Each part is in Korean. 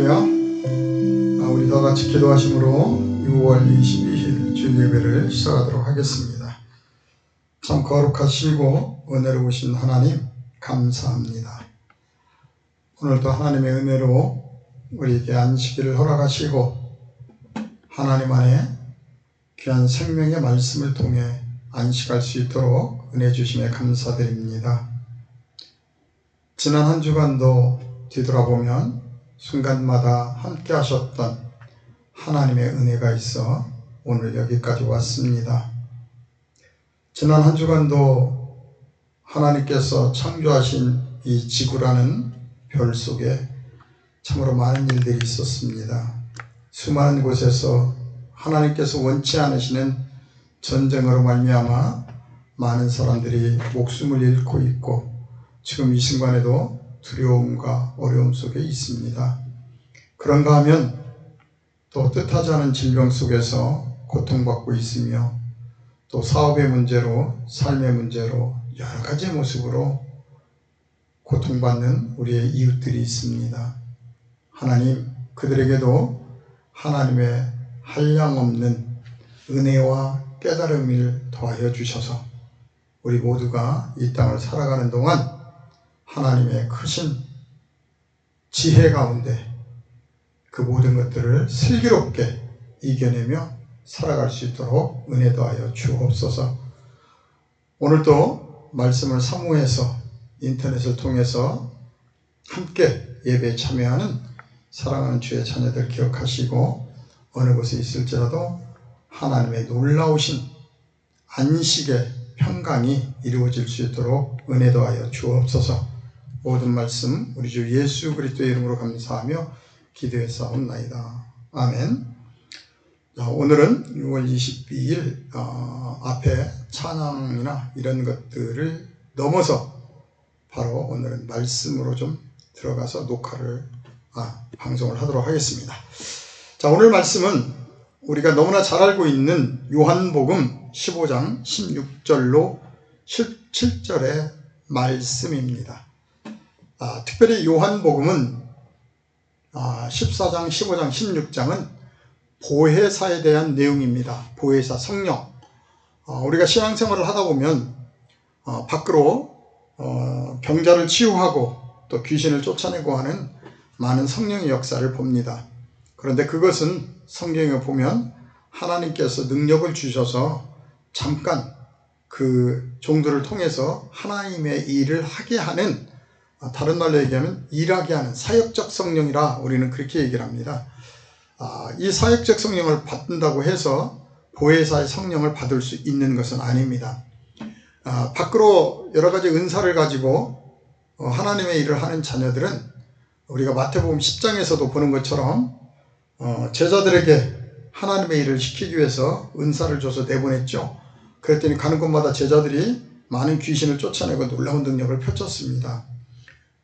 할렐루야. 우리 다 같이 기도하심으로 6월 22일 주일 예배를 시작하도록 하겠습니다. 참 거룩하시고 은혜로우신 하나님 감사합니다. 오늘도 하나님의 은혜로 우리에게 안식일을 허락하시고 하나님 안에 귀한 생명의 말씀을 통해 안식할 수 있도록 은혜 주심에 감사드립니다. 지난 한 주간도 뒤돌아보면 순간마다 함께 하셨던 하나님의 은혜가 있어 오늘 여기까지 왔습니다. 지난 한 주간도 하나님께서 창조하신 이 지구라는 별 속에 참으로 많은 일들이 있었습니다. 수많은 곳에서 하나님께서 원치 않으시는 전쟁으로 말미암아 많은 사람들이 목숨을 잃고 있고 지금 이 순간에도 두려움과 어려움 속에 있습니다. 그런가 하면 또 뜻하지 않은 질병 속에서 고통받고 있으며 또 사업의 문제로 삶의 문제로 여러 가지 모습으로 고통받는 우리의 이웃들이 있습니다. 하나님, 그들에게도 하나님의 한량없는 은혜와 깨달음을 더하여 주셔서 우리 모두가 이 땅을 살아가는 동안 하나님의 크신 지혜 가운데 그 모든 것들을 슬기롭게 이겨내며 살아갈 수 있도록 은혜 더하여 주옵소서. 오늘도 말씀을 사모해서 인터넷을 통해서 함께 예배에 참여하는 사랑하는 주의 자녀들 기억하시고 어느 곳에 있을지라도 하나님의 놀라우신 안식의 평강이 이루어질 수 있도록 은혜 더하여 주옵소서. 모든 말씀 우리 주 예수 그리스도의 이름으로 감사하며 기도해 싸움나이다. 아멘. 자, 오늘은 6월 22일 앞에 찬양이나 이런 것들을 넘어서 바로 오늘은 말씀으로 좀 들어가서 방송을 하도록 하겠습니다. 자, 오늘 말씀은 우리가 너무나 잘 알고 있는 요한복음 15장 16절로 17절의 말씀입니다. 특별히 요한복음은 14장, 15장, 16장은 보혜사에 대한 내용입니다. 보혜사, 성령. 우리가 신앙생활을 하다 보면 밖으로 병자를 치유하고 또 귀신을 쫓아내고 하는 많은 성령의 역사를 봅니다. 그런데 그것은 성경에 보면 하나님께서 능력을 주셔서 잠깐 그 종들을 통해서 하나님의 일을 하게 하는, 다른 말로 얘기하면 일하게 하는 사역적 성령이라 우리는 그렇게 얘기를 합니다. 이 사역적 성령을 받는다고 해서 보혜사의 성령을 받을 수 있는 것은 아닙니다. 밖으로 여러 가지 은사를 가지고 하나님의 일을 하는 자녀들은 우리가 마태복음 10장에서도 보는 것처럼 제자들에게 하나님의 일을 시키기 위해서 은사를 줘서 내보냈죠. 그랬더니 가는 곳마다 제자들이 많은 귀신을 쫓아내고 놀라운 능력을 펼쳤습니다.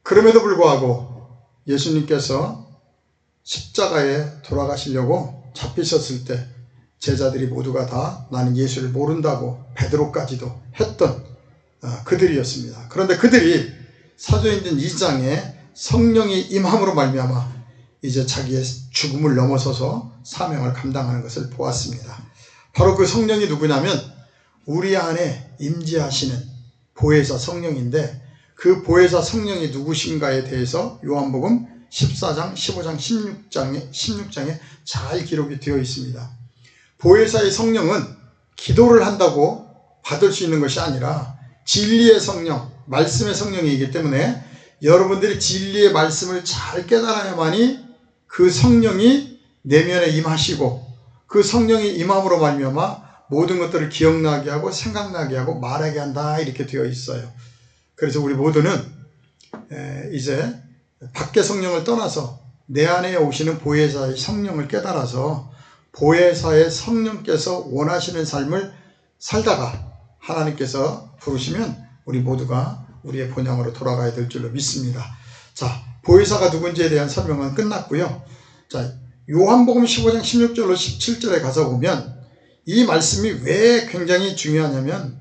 그럼에도 불구하고 예수님께서 십자가에 돌아가시려고 잡히셨을 때 제자들이 모두가 다 나는 예수를 모른다고 베드로까지도 했던 그들이었습니다. 그런데 그들이 사도행전 2장에 성령이 임함으로 말미암아 이제 자기의 죽음을 넘어서서 사명을 감당하는 것을 보았습니다. 바로 그 성령이 누구냐면 우리 안에 임재하시는 보혜사 성령인데, 그 보혜사 성령이 누구신가에 대해서 요한복음 14장, 15장, 16장에 잘 기록이 되어 있습니다. 보혜사의 성령은 기도를 한다고 받을 수 있는 것이 아니라 진리의 성령, 말씀의 성령이기 때문에 여러분들이 진리의 말씀을 잘 깨달아야만이 그 성령이 내면에 임하시고 그 성령이 임함으로 말미암아 모든 것들을 기억나게 하고 생각나게 하고 말하게 한다, 이렇게 되어 있어요. 그래서 우리 모두는 이제 밖의 성령을 떠나서 내 안에 오시는 보혜사의 성령을 깨달아서 보혜사의 성령께서 원하시는 삶을 살다가 하나님께서 부르시면 우리 모두가 우리의 본향으로 돌아가야 될 줄로 믿습니다. 자, 보혜사가 누군지에 대한 설명은 끝났고요. 자, 요한복음 15장 16절로 17절에 가서 보면 이 말씀이 왜 굉장히 중요하냐면,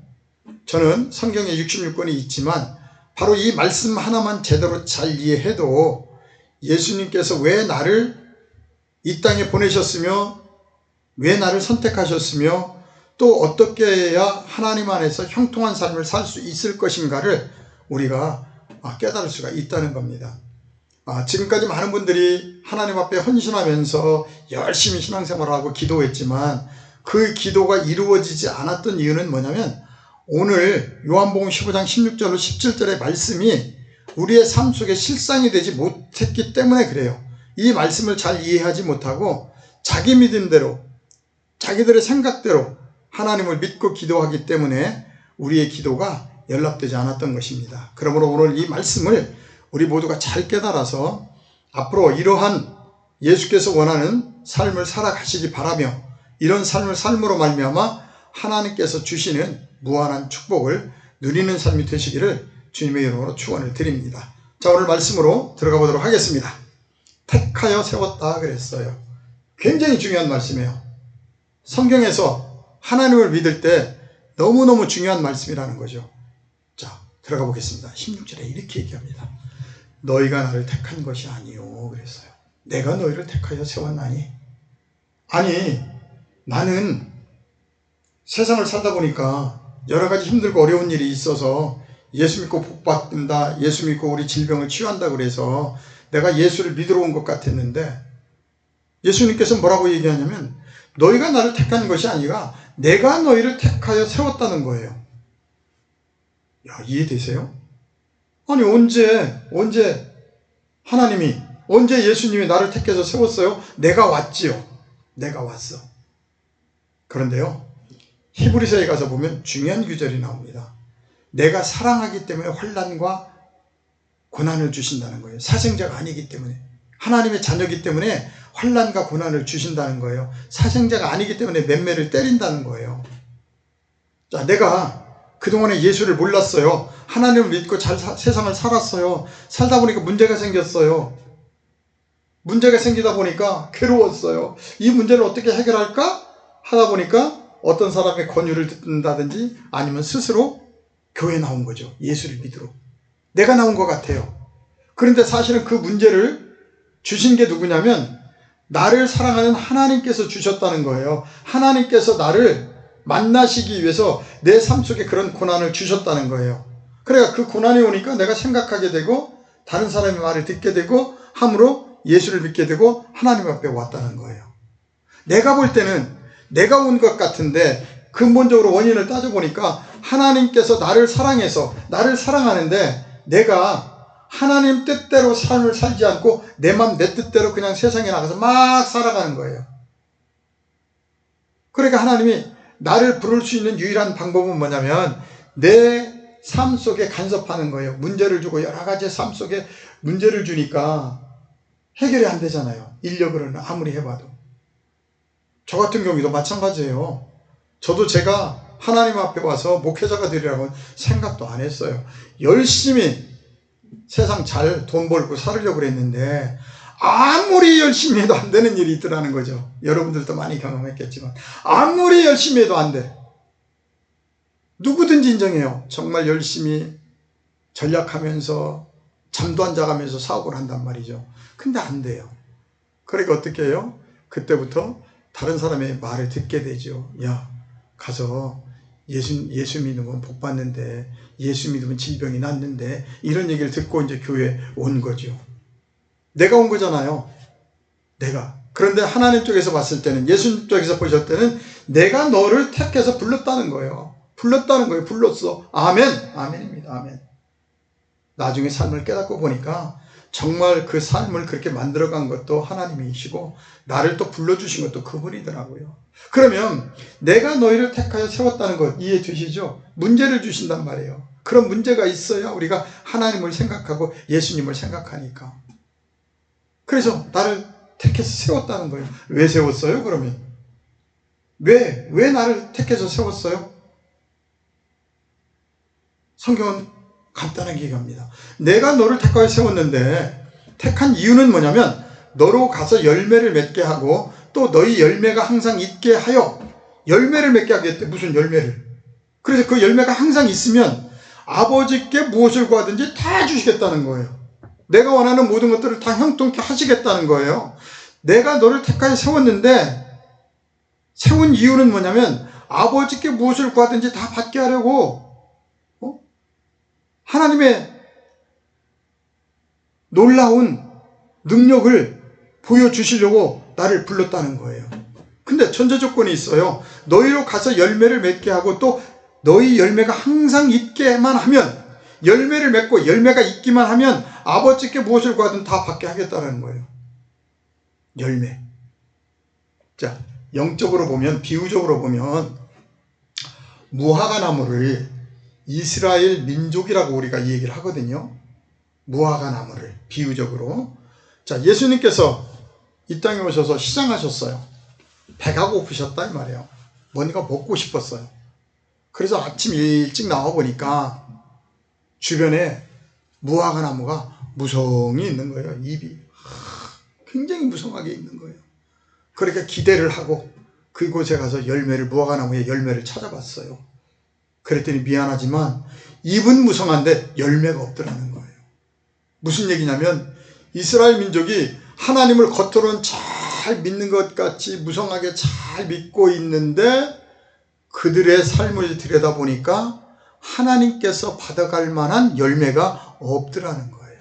저는 성경에 66권이 있지만 바로 이 말씀 하나만 제대로 잘 이해해도 예수님께서 왜 나를 이 땅에 보내셨으며 왜 나를 선택하셨으며 또 어떻게 해야 하나님 안에서 형통한 삶을 살 수 있을 것인가를 우리가 깨달을 수가 있다는 겁니다. 지금까지 많은 분들이 하나님 앞에 헌신하면서 열심히 신앙생활을 하고 기도했지만 그 기도가 이루어지지 않았던 이유는 뭐냐면 오늘 요한복음 15장 16절로 17절의 말씀이 우리의 삶 속에 실상이 되지 못했기 때문에 그래요. 이 말씀을 잘 이해하지 못하고 자기 믿음대로 자기들의 생각대로 하나님을 믿고 기도하기 때문에 우리의 기도가 연락되지 않았던 것입니다. 그러므로 오늘 이 말씀을 우리 모두가 잘 깨달아서 앞으로 이러한 예수께서 원하는 삶을 살아가시기 바라며 이런 삶을 삶으로 말미암아 하나님께서 주시는 무한한 축복을 누리는 삶이 되시기를 주님의 이름으로 축원을 드립니다. 자, 오늘 말씀으로 들어가 보도록 하겠습니다. 택하여 세웠다 그랬어요. 굉장히 중요한 말씀이에요. 성경에서 하나님을 믿을 때 너무너무 중요한 말씀이라는 거죠. 자, 들어가 보겠습니다. 16절에 이렇게 얘기합니다. 너희가 나를 택한 것이 아니요 그랬어요. 내가 너희를 택하여 세웠나니? 아니, 나는 세상을 살다 보니까 여러 가지 힘들고 어려운 일이 있어서 예수 믿고 복 받는다, 예수 믿고 우리 질병을 치유한다 그래서 내가 예수를 믿으러 온 것 같았는데 예수님께서 뭐라고 얘기하냐면 너희가 나를 택한 것이 아니라 내가 너희를 택하여 세웠다는 거예요. 야, 이해되세요? 아니, 언제 하나님이, 언제 예수님이 나를 택해서 세웠어요? 내가 왔지요. 내가 왔어. 그런데요, 히브리서에 가서 보면 중요한 구절이 나옵니다. 내가 사랑하기 때문에 환난과 고난을 주신다는 거예요. 사생자가 아니기 때문에. 하나님의 자녀이기 때문에 환난과 고난을 주신다는 거예요. 사생자가 아니기 때문에 맴매를 때린다는 거예요. 자, 내가 그동안에 예수를 몰랐어요. 하나님을 믿고 잘 세상을 살았어요. 살다 보니까 문제가 생겼어요. 문제가 생기다 보니까 괴로웠어요. 이 문제를 어떻게 해결할까? 하다 보니까 어떤 사람의 권유를 듣는다든지 아니면 스스로 교회에 나온 거죠. 예수를 믿으러. 내가 나온 것 같아요. 그런데 사실은 그 문제를 주신 게 누구냐면 나를 사랑하는 하나님께서 주셨다는 거예요. 하나님께서 나를 만나시기 위해서 내 삶 속에 그런 고난을 주셨다는 거예요. 그러니까 그 고난이 오니까 내가 생각하게 되고 다른 사람의 말을 듣게 되고 함으로 예수를 믿게 되고 하나님 앞에 왔다는 거예요. 내가 볼 때는 내가 온 것 같은데 근본적으로 원인을 따져보니까 하나님께서 나를 사랑해서 나를 사랑하는데 내가 하나님 뜻대로 삶을 살지 않고 내 맘 내 뜻대로 그냥 세상에 나가서 막 살아가는 거예요. 그러니까 하나님이 나를 부를 수 있는 유일한 방법은 뭐냐면 내 삶 속에 간섭하는 거예요. 문제를 주고 여러 가지 삶 속에 문제를 주니까 해결이 안 되잖아요. 인력으로는 아무리 해봐도. 저 같은 경우도 마찬가지예요. 저도 제가 하나님 앞에 와서 목회자가 되리라고 생각도 안 했어요. 열심히 세상 잘 돈 벌고 살으려고 그랬는데 아무리 열심히 해도 안 되는 일이 있더라는 거죠. 여러분들도 많이 경험했겠지만 아무리 열심히 해도 안 돼. 누구든지 인정해요. 정말 열심히 전략하면서 잠도 안 자가면서 사업을 한단 말이죠. 근데 안 돼요. 그러니까 어떻게 해요? 그때부터 다른 사람의 말을 듣게 되죠. 야, 가서 예수 믿으면 복 받는데, 예수 믿으면 질병이 낫는데, 이런 얘기를 듣고 이제 교회에 온 거죠. 내가 온 거잖아요. 내가. 그런데 하나님 쪽에서 봤을 때는, 예수님 쪽에서 보실 때는 내가 너를 택해서 불렀다는 거예요. 불렀어. 아멘. 아멘입니다. 아멘. 나중에 삶을 깨닫고 보니까 정말 그 삶을 그렇게 만들어간 것도 하나님이시고 나를 또 불러주신 것도 그분이더라고요. 그러면 내가 너희를 택하여 세웠다는 것 이해해 주시죠? 문제를 주신단 말이에요. 그런 문제가 있어야 우리가 하나님을 생각하고 예수님을 생각하니까. 그래서 나를 택해서 세웠다는 거예요. 왜 세웠어요? 그러면 왜 나를 택해서 세웠어요? 성경은 간단하게 얘기합니다. 내가 너를 택하여 세웠는데 택한 이유는 뭐냐면 너로 가서 열매를 맺게 하고 또 너희 열매가 항상 있게 하여 열매를 맺게 하겠대. 무슨 열매를? 그래서 그 열매가 항상 있으면 아버지께 무엇을 구하든지 다 주시겠다는 거예요. 내가 원하는 모든 것들을 다 형통케 하시겠다는 거예요. 내가 너를 택하여 세웠는데, 세운 이유는 뭐냐면 아버지께 무엇을 구하든지 다 받게 하려고, 하나님의 놀라운 능력을 보여주시려고 나를 불렀다는 거예요. 근데 전제 조건이 있어요. 너희로 가서 열매를 맺게 하고, 또 너희 열매가 항상 있게만 하면, 열매를 맺고 열매가 있기만 하면 아버지께 무엇을 구하든 다 받게 하겠다는 거예요. 열매. 자, 영적으로 보면, 비유적으로 보면 무화과 나무를 이스라엘 민족이라고 우리가 이 얘기를 하거든요. 무화과 나무를 비유적으로. 자, 예수님께서 이 땅에 오셔서 시장하셨어요. 배가 고프셨다 이 말이에요. 뭔가 먹고 싶었어요. 그래서 아침 일찍 나와 보니까 주변에 무화과 나무가 무성히 있는 거예요. 잎이 굉장히 무성하게 있는 거예요. 그러니까 기대를 하고 그곳에 가서 무화과 나무의 열매를 찾아봤어요. 그랬더니 미안하지만 잎은 무성한데 열매가 없더라는 거예요. 무슨 얘기냐면 이스라엘 민족이 하나님을 겉으로는 잘 믿는 것 같이 무성하게 잘 믿고 있는데 그들의 삶을 들여다보니까 하나님께서 받아갈 만한 열매가 없더라는 거예요.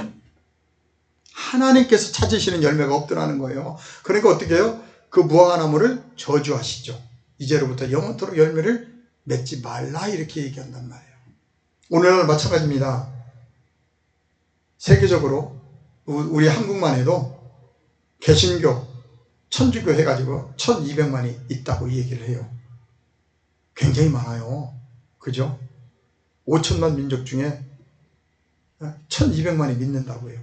하나님께서 찾으시는 열매가 없더라는 거예요. 그러니까 어떻게 해요? 그 무화과 나무를 저주하시죠. 이제로부터 영원토록 열매를 맺지 말라 이렇게 얘기한단 말이에요. 오늘날 마찬가지입니다. 세계적으로 우리 한국만 해도 개신교, 천주교 해가지고 1200만이 있다고 얘기를 해요. 굉장히 많아요. 그죠? 5천만 민족 중에 1200만이 믿는다고 해요.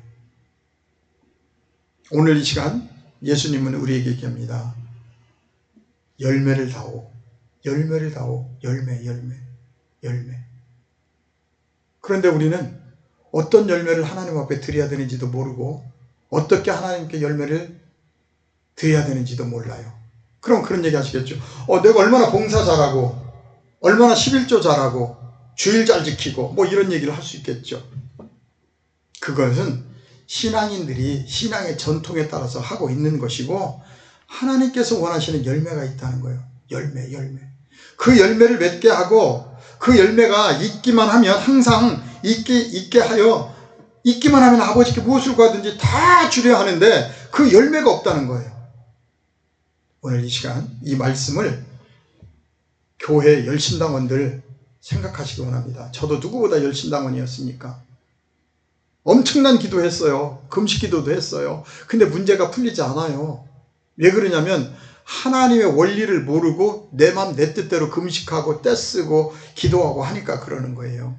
오늘 이 시간 예수님은 우리에게 얘기합니다. 열매를 다오. 열매를 다오. 열매. 그런데 우리는 어떤 열매를 하나님 앞에 드려야 되는지도 모르고 어떻게 하나님께 열매를 드려야 되는지도 몰라요. 그럼 그런 얘기 하시겠죠. 내가 얼마나 봉사 잘하고 얼마나 11조 잘하고 주일 잘 지키고 뭐 이런 얘기를 할 수 있겠죠. 그것은 신앙인들이 신앙의 전통에 따라서 하고 있는 것이고 하나님께서 원하시는 열매가 있다는 거예요. 열매. 그 열매를 맺게 하고 그 열매가 있기만 하면 항상 있게 하여 있기만 하면 아버지께 무엇을 구하든지 다 주려 하는데 그 열매가 없다는 거예요. 오늘 이 시간 이 말씀을 교회 열심당원들 생각하시기 원합니다. 저도 누구보다 열심당원이었습니까? 엄청난 기도했어요. 금식 기도도 했어요. 근데 문제가 풀리지 않아요. 왜 그러냐면 하나님의 원리를 모르고 내 맘 내 뜻대로 금식하고 떼쓰고 기도하고 하니까 그러는 거예요.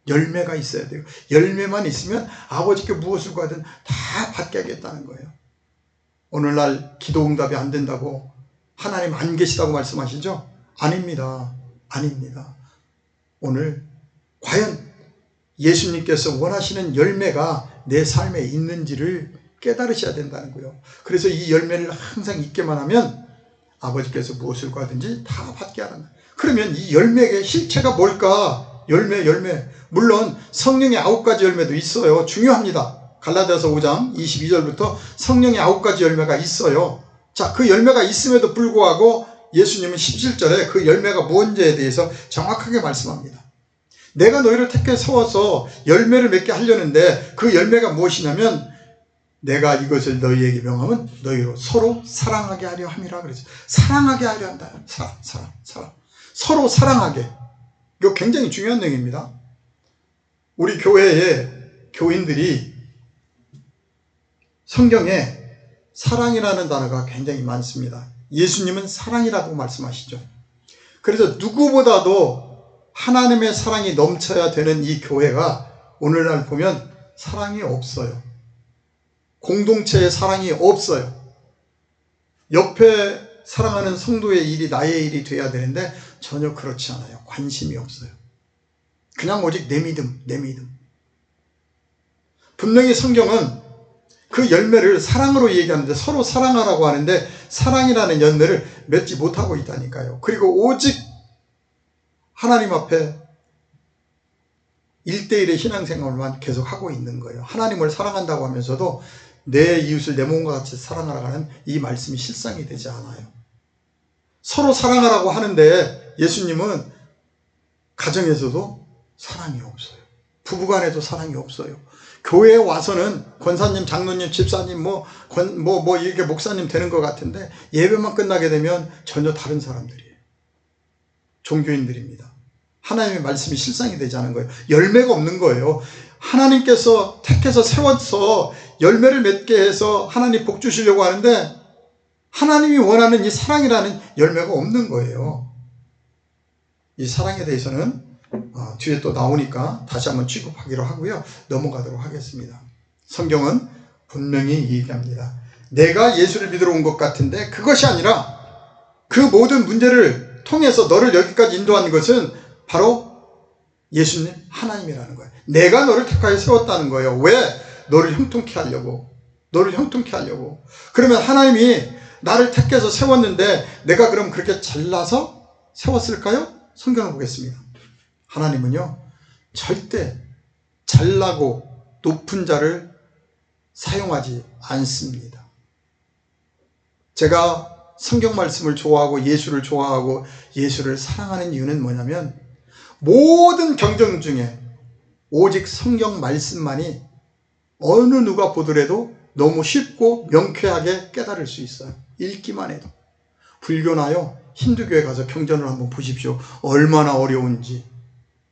열매가 있어야 돼요. 열매만 있으면 아버지께 무엇을 구하든 다 받게 하겠다는 거예요. 오늘날 기도 응답이 안 된다고 하나님 안 계시다고 말씀하시죠? 아닙니다. 오늘 과연 예수님께서 원하시는 열매가 내 삶에 있는지를 깨달으셔야 된다는 거예요. 그래서 이 열매를 항상 있게만 하면 아버지께서 무엇을 구하든지 다 받게 하는. 그러면 이 열매의 실체가 뭘까? 열매. 물론 성령의 9가지 열매도 있어요. 중요합니다. 갈라디아서 5장 22절부터 성령의 9가지 열매가 있어요. 자, 그 열매가 있음에도 불구하고 예수님은 17절에 그 열매가 뭔지에 대해서 정확하게 말씀합니다. 내가 너희를 택해 세워서 열매를 맺게 하려는데 그 열매가 무엇이냐면 내가 이것을 너희에게 명하면 너희로 서로 사랑하게 하려 함이라 그랬어요. 사랑하게 하려 한다. 사랑. 서로 사랑하게. 이거 굉장히 중요한 내용입니다. 우리 교회의 교인들이 성경에 사랑이라는 단어가 굉장히 많습니다. 예수님은 사랑이라고 말씀하시죠. 그래서 누구보다도 하나님의 사랑이 넘쳐야 되는 이 교회가 오늘날 보면 사랑이 없어요. 공동체의 사랑이 없어요. 옆에 사랑하는 성도의 일이 나의 일이 돼야 되는데 전혀 그렇지 않아요. 관심이 없어요. 그냥 오직 내 믿음. 분명히 성경은 그 열매를 사랑으로 얘기하는데 서로 사랑하라고 하는데 사랑이라는 열매를 맺지 못하고 있다니까요. 그리고 오직 하나님 앞에 1대1의 신앙생활만 계속 하고 있는 거예요. 하나님을 사랑한다고 하면서도 내 이웃을 내 몸과 같이 사랑하라고 하는 이 말씀이 실상이 되지 않아요. 서로 사랑하라고 하는데 예수님은 가정에서도 사랑이 없어요. 부부간에도 사랑이 없어요. 교회에 와서는 권사님, 장로님, 집사님, 이렇게 목사님 되는 것 같은데 예배만 끝나게 되면 전혀 다른 사람들이에요. 종교인들입니다. 하나님의 말씀이 실상이 되지 않은 거예요. 열매가 없는 거예요. 하나님께서 택해서 세워서 열매를 맺게 해서 하나님 복 주시려고 하는데 하나님이 원하는 이 사랑이라는 열매가 없는 거예요. 이 사랑에 대해서는 뒤에 또 나오니까 다시 한번 취급하기로 하고요. 넘어가도록 하겠습니다. 성경은 분명히 얘기합니다. 내가 예수를 믿으러 온 것 같은데 그것이 아니라 그 모든 문제를 통해서 너를 여기까지 인도한 것은 바로 예수님 하나님이라는 거예요. 내가 너를 택하여 세웠다는 거예요. 왜? 너를 형통케 하려고. 너를 형통케 하려고. 그러면 하나님이 나를 택해서 세웠는데 내가 그럼 그렇게 잘나서 세웠을까요? 성경을 보겠습니다. 하나님은요 절대 잘나고 높은 자를 사용하지 않습니다. 제가 성경 말씀을 좋아하고 예수를 좋아하고 예수를 사랑하는 이유는 뭐냐면 모든 경전 중에 오직 성경 말씀만이 어느 누가 보더라도 너무 쉽고 명쾌하게 깨달을 수 있어요. 읽기만 해도. 불교나요 힌두교에 가서 경전을 한번 보십시오. 얼마나 어려운지.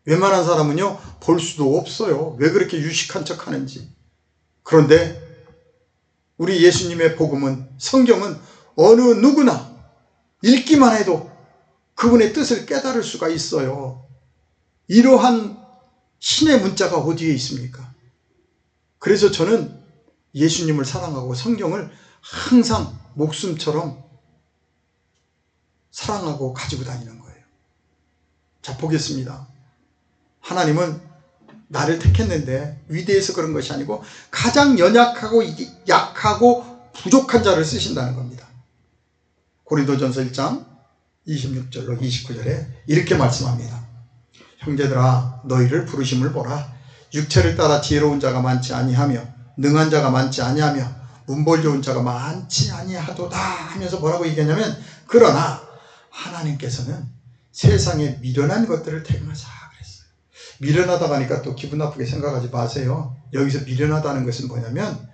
웬만한 사람은요 볼 수도 없어요. 왜 그렇게 유식한 척 하는지. 그런데 우리 예수님의 복음은, 성경은 어느 누구나 읽기만 해도 그분의 뜻을 깨달을 수가 있어요. 이러한 신의 문자가 어디에 있습니까? 그래서 저는 예수님을 사랑하고 성경을 항상 목숨처럼 사랑하고 가지고 다니는 거예요. 자, 보겠습니다. 하나님은 나를 택했는데 위대해서 그런 것이 아니고 가장 연약하고 약하고 부족한 자를 쓰신다는 겁니다. 고린도전서 1장 26절로 29절에 이렇게 말씀합니다. 형제들아 너희를 부르심을 보라. 육체를 따라 지혜로운 자가 많지 아니하며 능한 자가 많지 아니하며 문벌 좋은 자가 많지 아니하도다 하면서 뭐라고 얘기하냐면 그러나 하나님께서는 세상에 미련한 것들을 택하사 그랬어요. 미련하다고 하니까 또 기분 나쁘게 생각하지 마세요. 여기서 미련하다는 것은 뭐냐면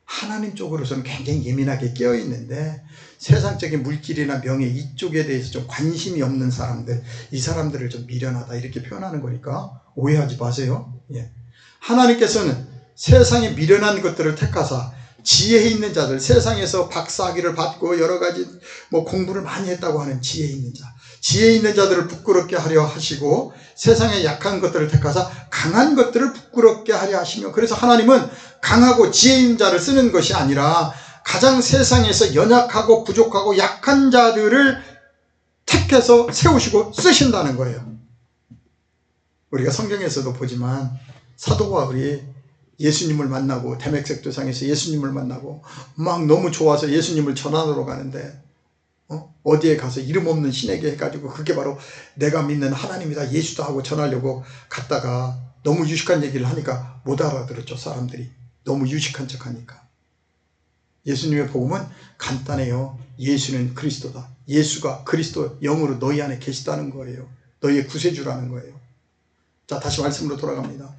하나님 쪽으로서는 굉장히 예민하게 깨어있는데 세상적인 물질이나 명예 이쪽에 대해서 좀 관심이 없는 사람들, 이 사람들을 좀 미련하다 이렇게 표현하는 거니까 오해하지 마세요. 예. 하나님께서는 세상에 미련한 것들을 택하사 지혜 있는 자들, 세상에서 박사학위를 받고 여러 가지 공부를 많이 했다고 하는 지혜 있는 자, 지혜 있는 자들을 부끄럽게 하려 하시고 세상에 약한 것들을 택하사 강한 것들을 부끄럽게 하려 하시며, 그래서 하나님은 강하고 지혜 있는 자를 쓰는 것이 아니라 가장 세상에서 연약하고 부족하고 약한 자들을 택해서 세우시고 쓰신다는 거예요. 우리가 성경에서도 보지만 사도 바울이 예수님을 만나고 대맥색도상에서 예수님을 만나고 막 너무 좋아서 예수님을 전하러 가는데 어디에 가서 이름 없는 신에게 해가지고 그게 바로 내가 믿는 하나님이다 예수다 하고 전하려고 갔다가 너무 유식한 얘기를 하니까 못 알아들었죠. 사람들이 너무 유식한 척 하니까. 예수님의 복음은 간단해요. 예수는 그리스도다. 예수가 그리스도 영으로 너희 안에 계시다는 거예요. 너희의 구세주라는 거예요. 자, 다시 말씀으로 돌아갑니다.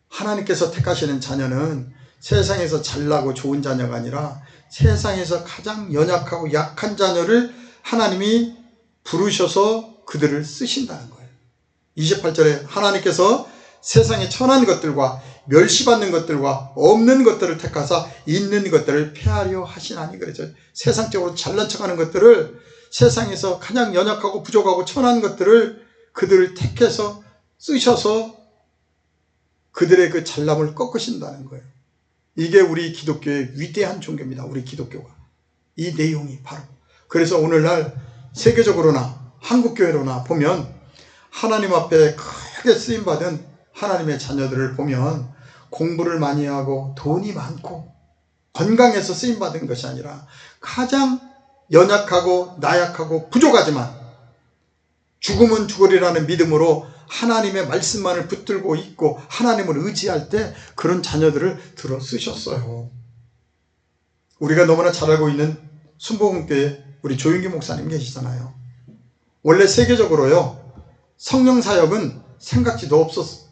하나님께서 택하시는 자녀는 세상에서 잘나고 좋은 자녀가 아니라 세상에서 가장 연약하고 약한 자녀를 하나님이 부르셔서 그들을 쓰신다는 거예요. 28절에 하나님께서 세상에 천한 것들과 멸시받는 것들과 없는 것들을 택하사 있는 것들을 폐하려 하시나니, 그래서 세상적으로 잘난 척하는 것들을, 세상에서 가장 연약하고 부족하고 천한 것들을 그들을 택해서 쓰셔서 그들의 그 잘남을 꺾으신다는 거예요. 이게 우리 기독교의 위대한 종교입니다. 우리 기독교가. 이 내용이 바로. 그래서 오늘날 세계적으로나 한국교회로나 보면 하나님 앞에 크게 쓰임받은 하나님의 자녀들을 보면 공부를 많이 하고 돈이 많고 건강해서 쓰임받은 것이 아니라 가장 연약하고 나약하고 부족하지만 죽으면 죽으리라는 믿음으로 하나님의 말씀만을 붙들고 있고 하나님을 의지할 때 그런 자녀들을 들어 쓰셨어요. 우리가 너무나 잘 알고 있는 순복음교회 우리 조윤기 목사님 계시잖아요. 원래 세계적으로요, 성령 사역은 생각지도 없었어요.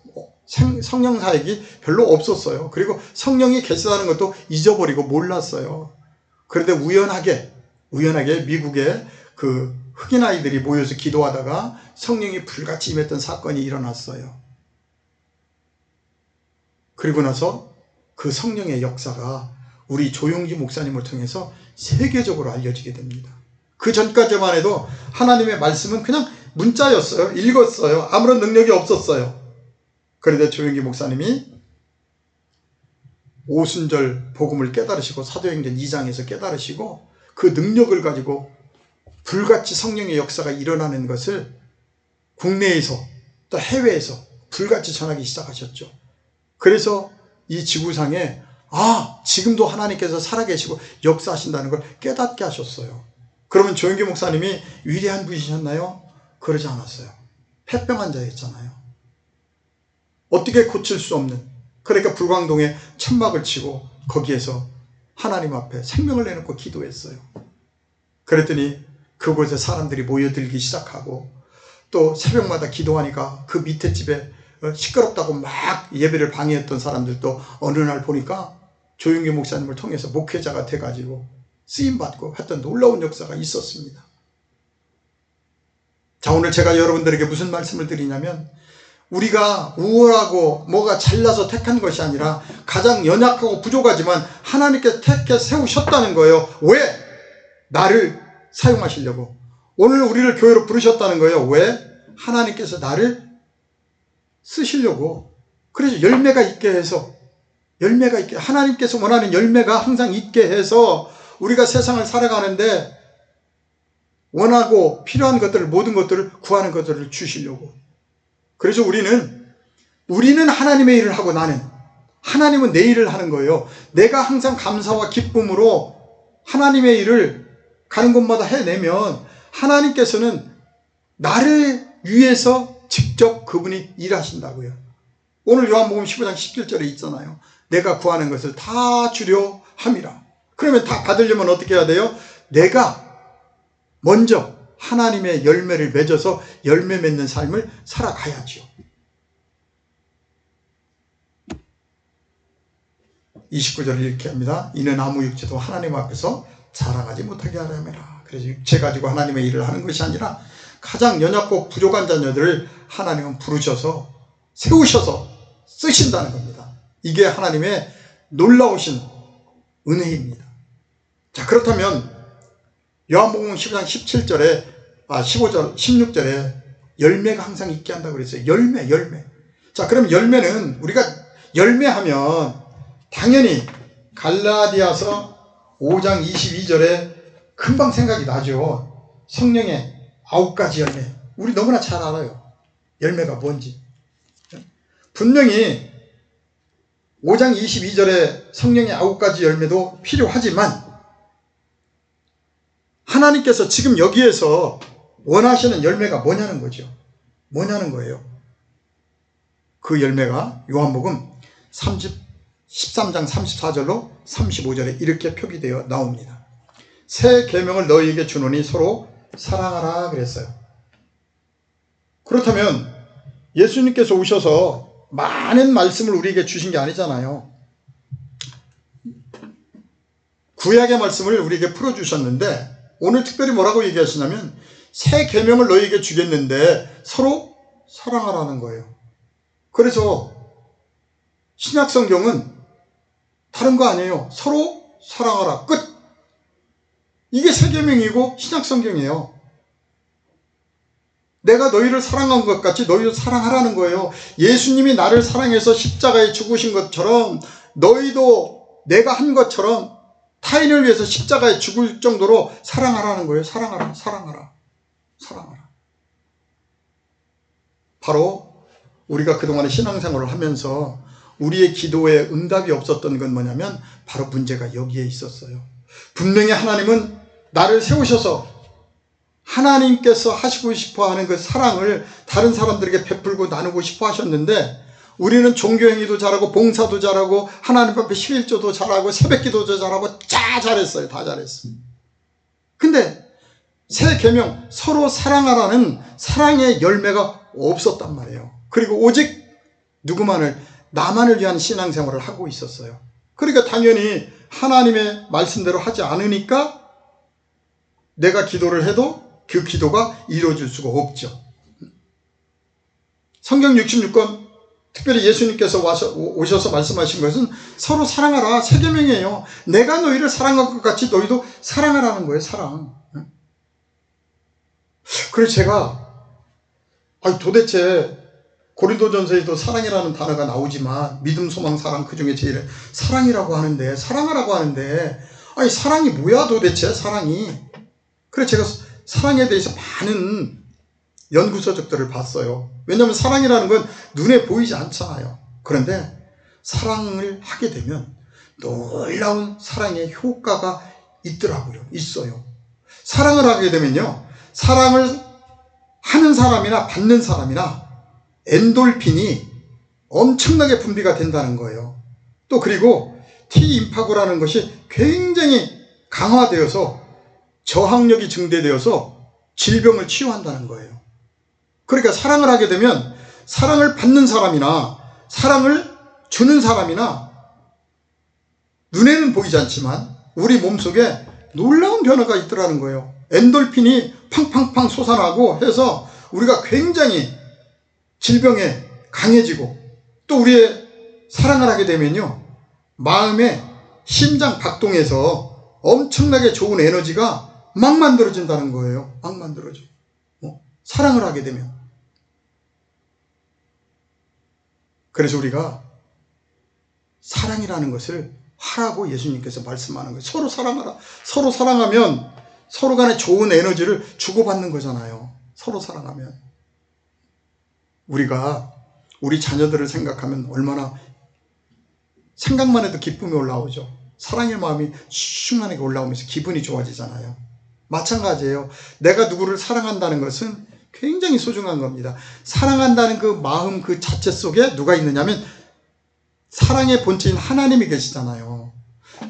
성령 사역이 별로 없었어요. 그리고 성령이 계시다는 것도 잊어버리고 몰랐어요. 그런데 우연하게 미국에 그 흑인 아이들이 모여서 기도하다가 성령이 불같이 임했던 사건이 일어났어요. 그리고 나서 그 성령의 역사가 우리 조용기 목사님을 통해서 세계적으로 알려지게 됩니다. 그 전까지만 해도 하나님의 말씀은 그냥 문자였어요. 읽었어요. 아무런 능력이 없었어요. 그런데 조용기 목사님이 오순절 복음을 깨달으시고 사도행전 2장에서 깨달으시고 그 능력을 가지고 불같이 성령의 역사가 일어나는 것을 국내에서 또 해외에서 불같이 전하기 시작하셨죠. 그래서 이 지구상에 지금도 하나님께서 살아계시고 역사하신다는 걸 깨닫게 하셨어요. 그러면 조용기 목사님이 위대한 분이셨나요? 그러지 않았어요. 폐병 환자였잖아요. 어떻게 고칠 수 없는, 그러니까 불광동에 천막을 치고 거기에서 하나님 앞에 생명을 내놓고 기도했어요. 그랬더니 그곳에 사람들이 모여들기 시작하고 또 새벽마다 기도하니까 그 밑에 집에 시끄럽다고 막 예배를 방해했던 사람들도 어느 날 보니까 조용기 목사님을 통해서 목회자가 돼가지고 쓰임받고 했던 놀라운 역사가 있었습니다. 자, 오늘 제가 여러분들에게 무슨 말씀을 드리냐면, 우리가 우월하고 뭐가 잘나서 택한 것이 아니라 가장 연약하고 부족하지만 하나님께 택해 세우셨다는 거예요. 왜? 나를 사용하시려고. 오늘 우리를 교회로 부르셨다는 거예요. 왜? 하나님께서 나를 쓰시려고. 그래서 열매가 있게 해서, 하나님께서 원하는 열매가 항상 있게 해서 우리가 세상을 살아가는데 원하고 필요한 것들을, 모든 것들을 구하는 것들을 주시려고. 그래서 우리는 하나님의 일을 하고 하나님은 내 일을 하는 거예요. 내가 항상 감사와 기쁨으로 하나님의 일을 가는 곳마다 해내면 하나님께서는 나를 위해서 직접 그분이 일하신다고요. 오늘 요한복음 15장 17절에 있잖아요. 내가 구하는 것을 다 주려 함이라. 그러면 다 받으려면 어떻게 해야 돼요? 내가 먼저 하나님의 열매를 맺어서 열매 맺는 삶을 살아가야죠. 29절을 이렇게 합니다. 이는 아무 육체도 하나님 앞에서 자랑하지 못하게 하려 함이라. 그래서 육체 가지고 하나님의 일을 하는 것이 아니라 가장 연약고 부족한 자녀들을 하나님은 부르셔서 세우셔서 쓰신다는 겁니다. 이게 하나님의 놀라우신 은혜입니다. 자, 그렇다면 요한복음 15장 16절에 열매가 항상 있게 한다고 그랬어요. 열매. 자, 그럼 열매는 우리가 열매하면 당연히 갈라디아서 5장 22절에 금방 생각이 나죠. 성령의 9가지 열매. 우리 너무나 잘 알아요. 열매가 뭔지. 분명히 5장 22절에 성령의 9가지 열매도 필요하지만 하나님께서 지금 여기에서 원하시는 열매가 뭐냐는 거죠. 뭐냐는 거예요. 그 열매가 요한복음 13장 34절로 35절에 이렇게 표기되어 나옵니다. 새 계명을 너희에게 주노니 서로 사랑하라 그랬어요. 그렇다면 예수님께서 오셔서 많은 말씀을 우리에게 주신 게 아니잖아요. 구약의 말씀을 우리에게 풀어주셨는데 오늘 특별히 뭐라고 얘기하시냐면 새 계명을 너희에게 주겠는데 서로 사랑하라는 거예요. 그래서 신약 성경은 다른 거 아니에요. 서로 사랑하라. 끝. 이게 새 계명이고 신약 성경이에요. 내가 너희를 사랑한 것 같이 너희도 사랑하라는 거예요. 예수님이 나를 사랑해서 십자가에 죽으신 것처럼 너희도 내가 한 것처럼 타인을 위해서 십자가에 죽을 정도로 사랑하라는 거예요. 사랑하라. 바로 우리가 그동안에 신앙생활을 하면서 우리의 기도에 응답이 없었던 건 뭐냐면 바로 문제가 여기에 있었어요. 분명히 하나님은 나를 세우셔서 하나님께서 하시고 싶어 하는 그 사랑을 다른 사람들에게 베풀고 나누고 싶어 하셨는데, 우리는 종교행위도 잘하고 봉사도 잘하고 하나님 앞에 11조도 잘하고 새벽기도도 잘하고 다 잘했어요. 다 잘했어요. 근데 새 계명 서로 사랑하라는 사랑의 열매가 없었단 말이에요. 그리고 오직 누구만을, 나만을 위한 신앙생활을 하고 있었어요. 그러니까 당연히 하나님의 말씀대로 하지 않으니까 내가 기도를 해도 그 기도가 이루어질 수가 없죠. 성경 66권 특별히 예수님께서 오셔서 말씀하신 것은 서로 사랑하라, 새 계명이에요. 내가 너희를 사랑할 것 같이 너희도 사랑하라는 거예요. 사랑. 그래서 제가 도대체 고린도전서에도 사랑이라는 단어가 나오지만 믿음, 소망, 사랑 그 중에 제일 사랑이라고 하는데, 사랑하라고 하는데, 사랑이 뭐야 도대체, 사랑이. 그래서 제가 사랑에 대해서 많은 연구서적들을 봤어요. 왜냐하면 사랑이라는 건 눈에 보이지 않잖아요. 그런데 사랑을 하게 되면 놀라운 사랑의 효과가 있더라고요. 있어요. 사랑을 하게 되면요, 사랑을 하는 사람이나 받는 사람이나 엔돌핀이 엄청나게 분비가 된다는 거예요. 또 그리고 T임파구라는 것이 굉장히 강화되어서 저항력이 증대되어서 질병을 치유한다는 거예요. 그러니까 사랑을 하게 되면 사랑을 받는 사람이나 사랑을 주는 사람이나 눈에는 보이지 않지만 우리 몸속에 놀라운 변화가 있더라는 거예요. 엔돌핀이 팡팡팡 솟아나고 해서 우리가 굉장히 질병에 강해지고, 또 우리의 사랑을 하게 되면요, 마음에 심장 박동에서 엄청나게 좋은 에너지가 막 만들어진다는 거예요. 막 만들어져. 사랑을 하게 되면. 그래서 우리가 사랑이라는 것을 하라고 예수님께서 말씀하는 거예요. 서로 사랑하라. 서로 사랑하면 서로 간에 좋은 에너지를 주고받는 거잖아요. 서로 사랑하면. 우리가 우리 자녀들을 생각하면 얼마나, 생각만 해도 기쁨이 올라오죠. 사랑의 마음이 슝하게 올라오면서 기분이 좋아지잖아요. 마찬가지예요. 내가 누구를 사랑한다는 것은 굉장히 소중한 겁니다. 사랑한다는 그 마음 그 자체 속에 누가 있느냐면 사랑의 본체인 하나님이 계시잖아요.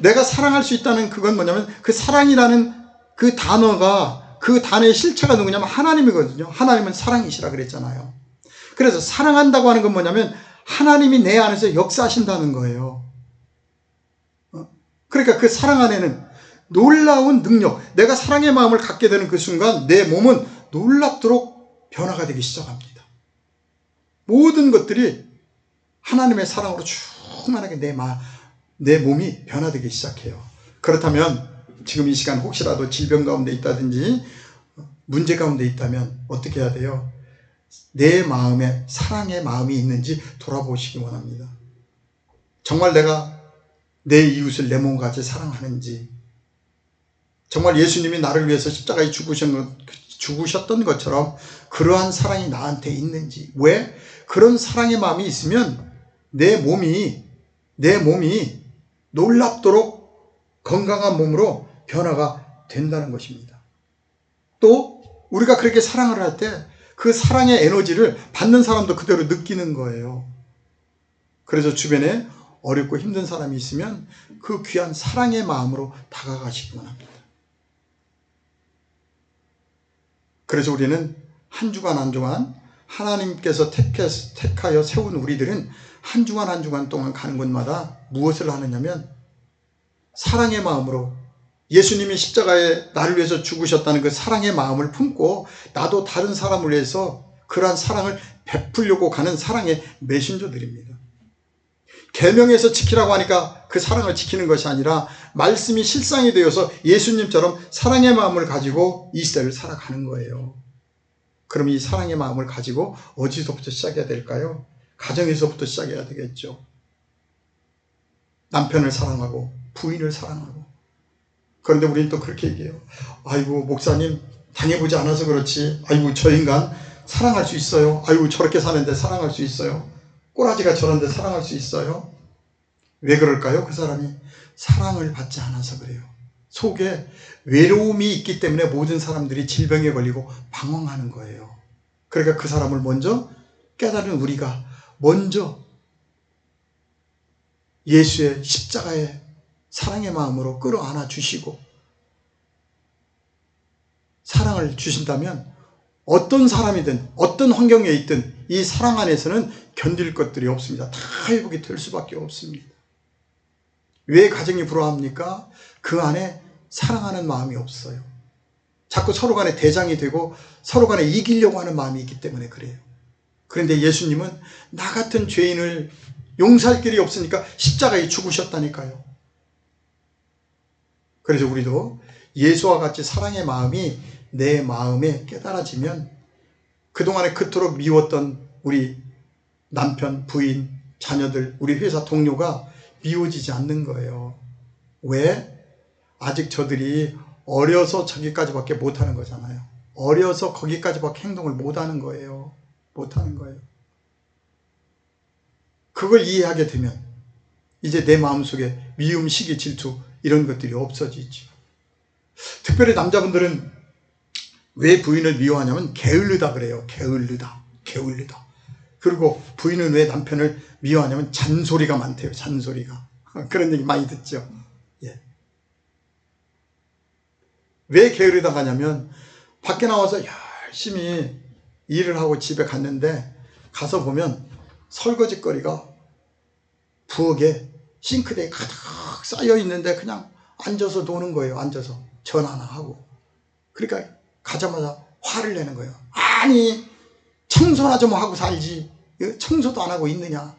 내가 사랑할 수 있다는 그건 뭐냐면 그 사랑이라는 그 단어가, 그 단어의 실체가 누구냐면 하나님이거든요. 하나님은 사랑이시라 그랬잖아요. 그래서 사랑한다고 하는 건 뭐냐면 하나님이 내 안에서 역사하신다는 거예요. 그러니까 그 사랑 안에는 놀라운 능력, 내가 사랑의 마음을 갖게 되는 그 순간 내 몸은 놀랍도록 변화가 되기 시작합니다. 모든 것들이 하나님의 사랑으로 충만하게 내 몸이 변화되기 시작해요. 그렇다면 지금 이 시간 혹시라도 질병 가운데 있다든지 문제 가운데 있다면 어떻게 해야 돼요? 내 마음에 사랑의 마음이 있는지 돌아보시기 원합니다. 정말 내가 내 이웃을 내 몸같이 사랑하는지, 정말 예수님이 나를 위해서 십자가에 죽으셨던 것처럼 그러한 사랑이 나한테 있는지. 왜? 그런 사랑의 마음이 있으면 내 몸이 놀랍도록 건강한 몸으로 변화가 된다는 것입니다. 또 우리가 그렇게 사랑을 할 때 그 사랑의 에너지를 받는 사람도 그대로 느끼는 거예요. 그래서 주변에 어렵고 힘든 사람이 있으면 그 귀한 사랑의 마음으로 다가가시기 원합니다. 그래서 우리는 한 주간 한 주간 하나님께서 택하여 세운 우리들은 한 주간 한 주간 동안 가는 곳마다 무엇을 하느냐면 사랑의 마음으로, 예수님이 십자가에 나를 위해서 죽으셨다는 그 사랑의 마음을 품고 나도 다른 사람을 위해서 그러한 사랑을 베풀려고 가는 사랑의 메신저들입니다. 계명에서 지키라고 하니까 그 사랑을 지키는 것이 아니라 말씀이 실상이 되어서 예수님처럼 사랑의 마음을 가지고 이 시대를 살아가는 거예요. 그럼 이 사랑의 마음을 가지고 어디서부터 시작해야 될까요? 가정에서부터 시작해야 되겠죠. 남편을 사랑하고 부인을 사랑하고. 그런데 우리는 또 그렇게 얘기해요. 아이고 목사님 당해보지 않아서 그렇지, 아이고 저 인간 사랑할 수 있어요. 아이고 저렇게 사는데 사랑할 수 있어요. 꼬라지가 저런데 사랑할 수 있어요. 왜 그럴까요? 그 사람이 사랑을 받지 않아서 그래요. 속에 외로움이 있기 때문에 모든 사람들이 질병에 걸리고 방황하는 거예요. 그러니까 그 사람을 먼저 깨달은 우리가 먼저 예수의 십자가의 사랑의 마음으로 끌어안아 주시고 사랑을 주신다면 어떤 사람이든 어떤 환경에 있든 이 사랑 안에서는 견딜 것들이 없습니다. 다 회복이 될 수밖에 없습니다. 왜 가정이 불화합니까? 그 안에 사랑하는 마음이 없어요. 자꾸 서로 간에 대장이 되고 서로 간에 이기려고 하는 마음이 있기 때문에 그래요. 그런데 예수님은 나 같은 죄인을 용서할 길이 없으니까 십자가에 죽으셨다니까요. 그래서 우리도 예수와 같이 사랑의 마음이 내 마음에 깨달아지면 그동안에 그토록 미웠던 우리 남편, 부인, 자녀들, 우리 회사 동료가 미워지지 않는 거예요. 왜? 아직 저들이 어려서 저기까지밖에 못하는 거잖아요. 어려서 거기까지밖에 행동을 못하는 거예요. 못하는 거예요. 그걸 이해하게 되면 이제 내 마음속에 미움, 시기, 질투 이런 것들이 없어지죠. 특별히 남자분들은 왜 부인을 미워하냐면 게을르다 그래요. 게을르다. 그리고 부인은 왜 남편을 미워하냐면 잔소리가 많대요. 잔소리가. 그런 얘기 많이 듣죠. 예. 왜 게으르다 하냐면 밖에 나와서 열심히 일을 하고 집에 갔는데 가서 보면 설거지거리가 부엌에 싱크대에 가득 쌓여 있는데 그냥 앉아서 노는 거예요. 앉아서 전화나 하고. 그러니까 가자마자 화를 내는 거예요. 아니 청소나 좀 하고 살지 청소도 안 하고 있느냐.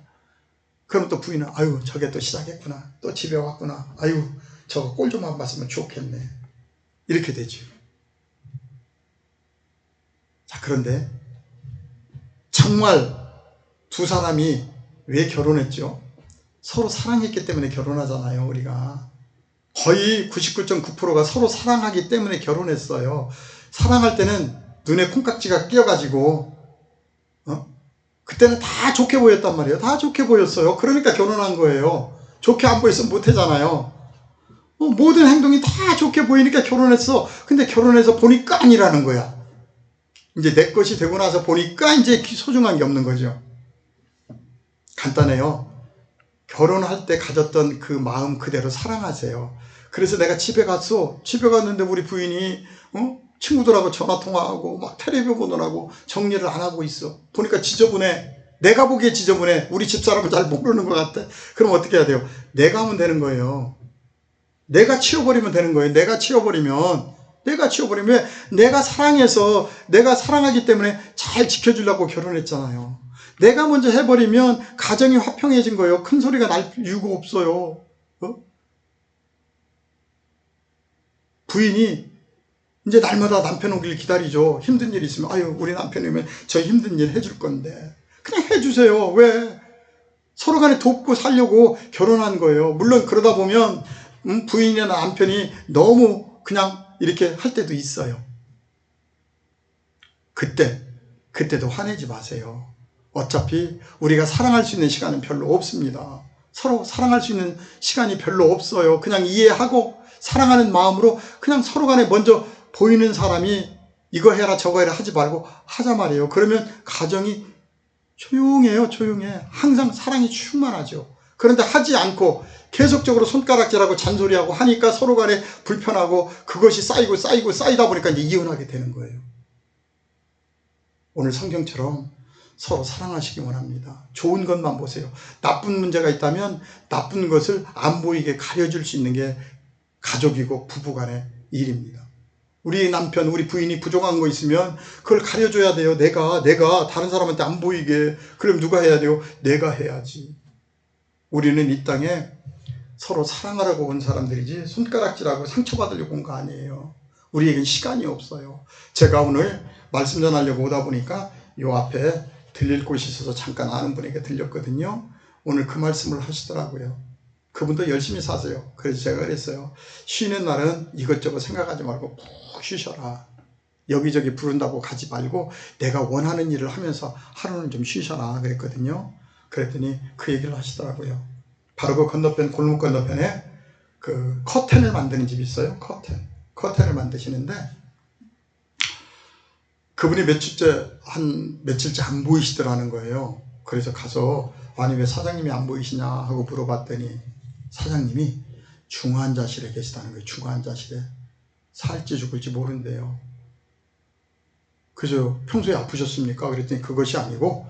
그럼 또 부인은 아유 저게 또 시작했구나. 또 집에 왔구나. 아유 저거 꼴 좀 안 봤으면 좋겠네. 이렇게 되죠. 자, 그런데 정말 두 사람이 왜 결혼했죠? 서로 사랑했기 때문에 결혼하잖아요. 우리가 거의 99.9%가 서로 사랑하기 때문에 결혼했어요. 사랑할 때는 눈에 콩깍지가 끼어가지고 그때는 다 좋게 보였단 말이에요. 다 좋게 보였어요. 그러니까 결혼한 거예요. 좋게 안 보였으면 못하잖아요. 모든 행동이 다 좋게 보이니까 결혼했어. 근데 결혼해서 보니까 아니라는 거야. 이제 내 것이 되고 나서 보니까 이제 소중한 게 없는 거죠. 간단해요. 결혼할 때 가졌던 그 마음 그대로 사랑하세요. 그래서 내가 집에 갔는데 우리 부인이 친구들하고 전화통화하고 막 텔레비 보느라고 정리를 안 하고 있어. 보니까 지저분해. 내가 보기에 지저분해. 우리 집사람은 잘 모르는 것 같아. 그럼 어떻게 해야 돼요? 내가 하면 되는 거예요. 내가 치워버리면 되는 거예요. 내가 치워버리면 내가 사랑해서 내가 사랑하기 때문에 잘 지켜주려고 결혼했잖아요. 내가 먼저 해버리면 가정이 화평해진 거예요. 큰 소리가 날 이유가 없어요. 부인이 이제 날마다 남편 오길 기다리죠. 힘든 일 있으면 아유 우리 남편이면 저 힘든 일 해줄 건데 그냥 해주세요. 왜? 서로 간에 돕고 살려고 결혼한 거예요. 물론 그러다 보면 부인이나 남편이 너무 그냥 이렇게 할 때도 있어요. 그때도 화내지 마세요. 어차피 우리가 사랑할 수 있는 시간은 별로 없습니다. 서로 사랑할 수 있는 시간이 별로 없어요. 그냥 이해하고 사랑하는 마음으로 그냥 서로 간에 먼저 보이는 사람이 이거 해라 저거 해라 하지 말고 하자 말이에요. 그러면 가정이 조용해요. 조용해. 항상 사랑이 충만하죠. 그런데 하지 않고 계속적으로 손가락질하고 잔소리하고 하니까 서로 간에 불편하고 그것이 쌓이다 보니까 이제 이혼하게 되는 거예요. 오늘 성경처럼 서로 사랑하시기 원합니다. 좋은 것만 보세요. 나쁜 문제가 있다면 나쁜 것을 안 보이게 가려줄 수 있는 게 가족이고 부부간의 일입니다. 우리 남편, 우리 부인이 부족한 거 있으면 그걸 가려줘야 돼요. 내가 다른 사람한테 안 보이게. 그럼 누가 해야 돼요? 내가 해야지. 우리는 이 땅에 서로 사랑하라고 온 사람들이지 손가락질하고 상처받으려고 온 거 아니에요. 우리에겐 시간이 없어요. 제가 오늘 말씀 전하려고 오다 보니까 요 앞에 들릴 곳이 있어서 잠깐 아는 분에게 들렸거든요. 오늘 그 말씀을 하시더라고요. 그분도 열심히 사세요. 그래서 제가 그랬어요. 쉬는 날은 이것저것 생각하지 말고 푹 쉬셔라. 여기저기 부른다고 가지 말고 내가 원하는 일을 하면서 하루는 좀 쉬셔라 그랬거든요. 그랬더니 그 얘기를 하시더라고요. 바로 그 건너편 골목 건너편에 그 커튼을 만드는 집이 있어요. 커튼을 만드시는데 그분이 며칠째 안 보이시더라는 거예요. 그래서 가서 아니 왜 사장님이 안 보이시냐 하고 물어봤더니 사장님이 중환자실에 계시다는 거예요. 중환자실에. 살지 죽을지 모른대요. 그죠? 평소에 아프셨습니까? 그랬더니 그것이 아니고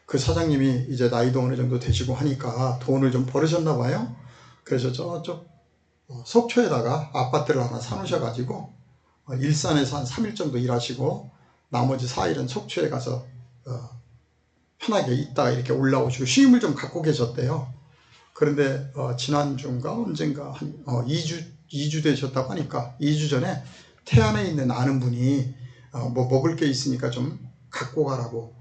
그 사장님이 이제 나이도 어느 정도 되시고 하니까 돈을 좀 벌으셨나 봐요. 그래서 저쪽 속초에다가 아파트를 하나 사놓으셔가지고 일산에서 한 3일 정도 일하시고 나머지 4일은 속초에 가서 편하게 있다가 이렇게 올라오시고 쉼을 좀 갖고 계셨대요. 그런데 지난주인가 언젠가 한 2주 되셨다고 하니까 2주 전에 태안에 있는 아는 분이 뭐 먹을 게 있으니까 좀 갖고 가라고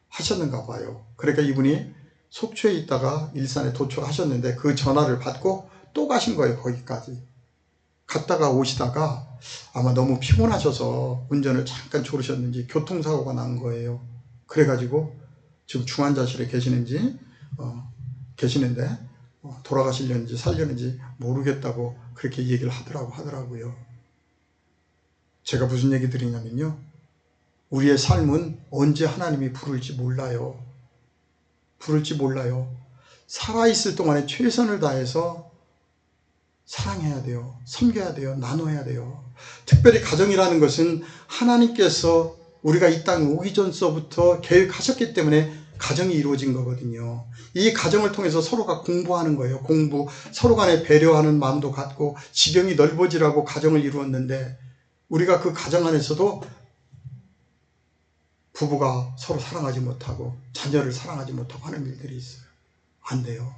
하셨는가 봐요. 그러니까 이분이 속초에 있다가 일산에 도착하셨는데 그 전화를 받고 또 가신 거예요. 거기까지. 갔다가 오시다가 아마 너무 피곤하셔서 운전을 잠깐 조르셨는지 교통사고가 난 거예요. 그래가지고 지금 중환자실에 계시는데 돌아가시려는지 살려는지 모르겠다고 그렇게 얘기를 하더라고요. 제가 무슨 얘기 드리냐면요. 우리의 삶은 언제 하나님이 부를지 몰라요. 살아있을 동안에 최선을 다해서 사랑해야 돼요. 섬겨야 돼요. 나눠야 돼요. 특별히 가정이라는 것은 하나님께서 우리가 이 땅에 오기 전서부터 계획하셨기 때문에 가정이 이루어진 거거든요. 이 가정을 통해서 서로가 공부하는 거예요. 공부, 서로 간에 배려하는 마음도 갖고 지경이 넓어지라고 가정을 이루었는데 우리가 그 가정 안에서도 부부가 서로 사랑하지 못하고 자녀를 사랑하지 못하고 하는 일들이 있어요. 안 돼요.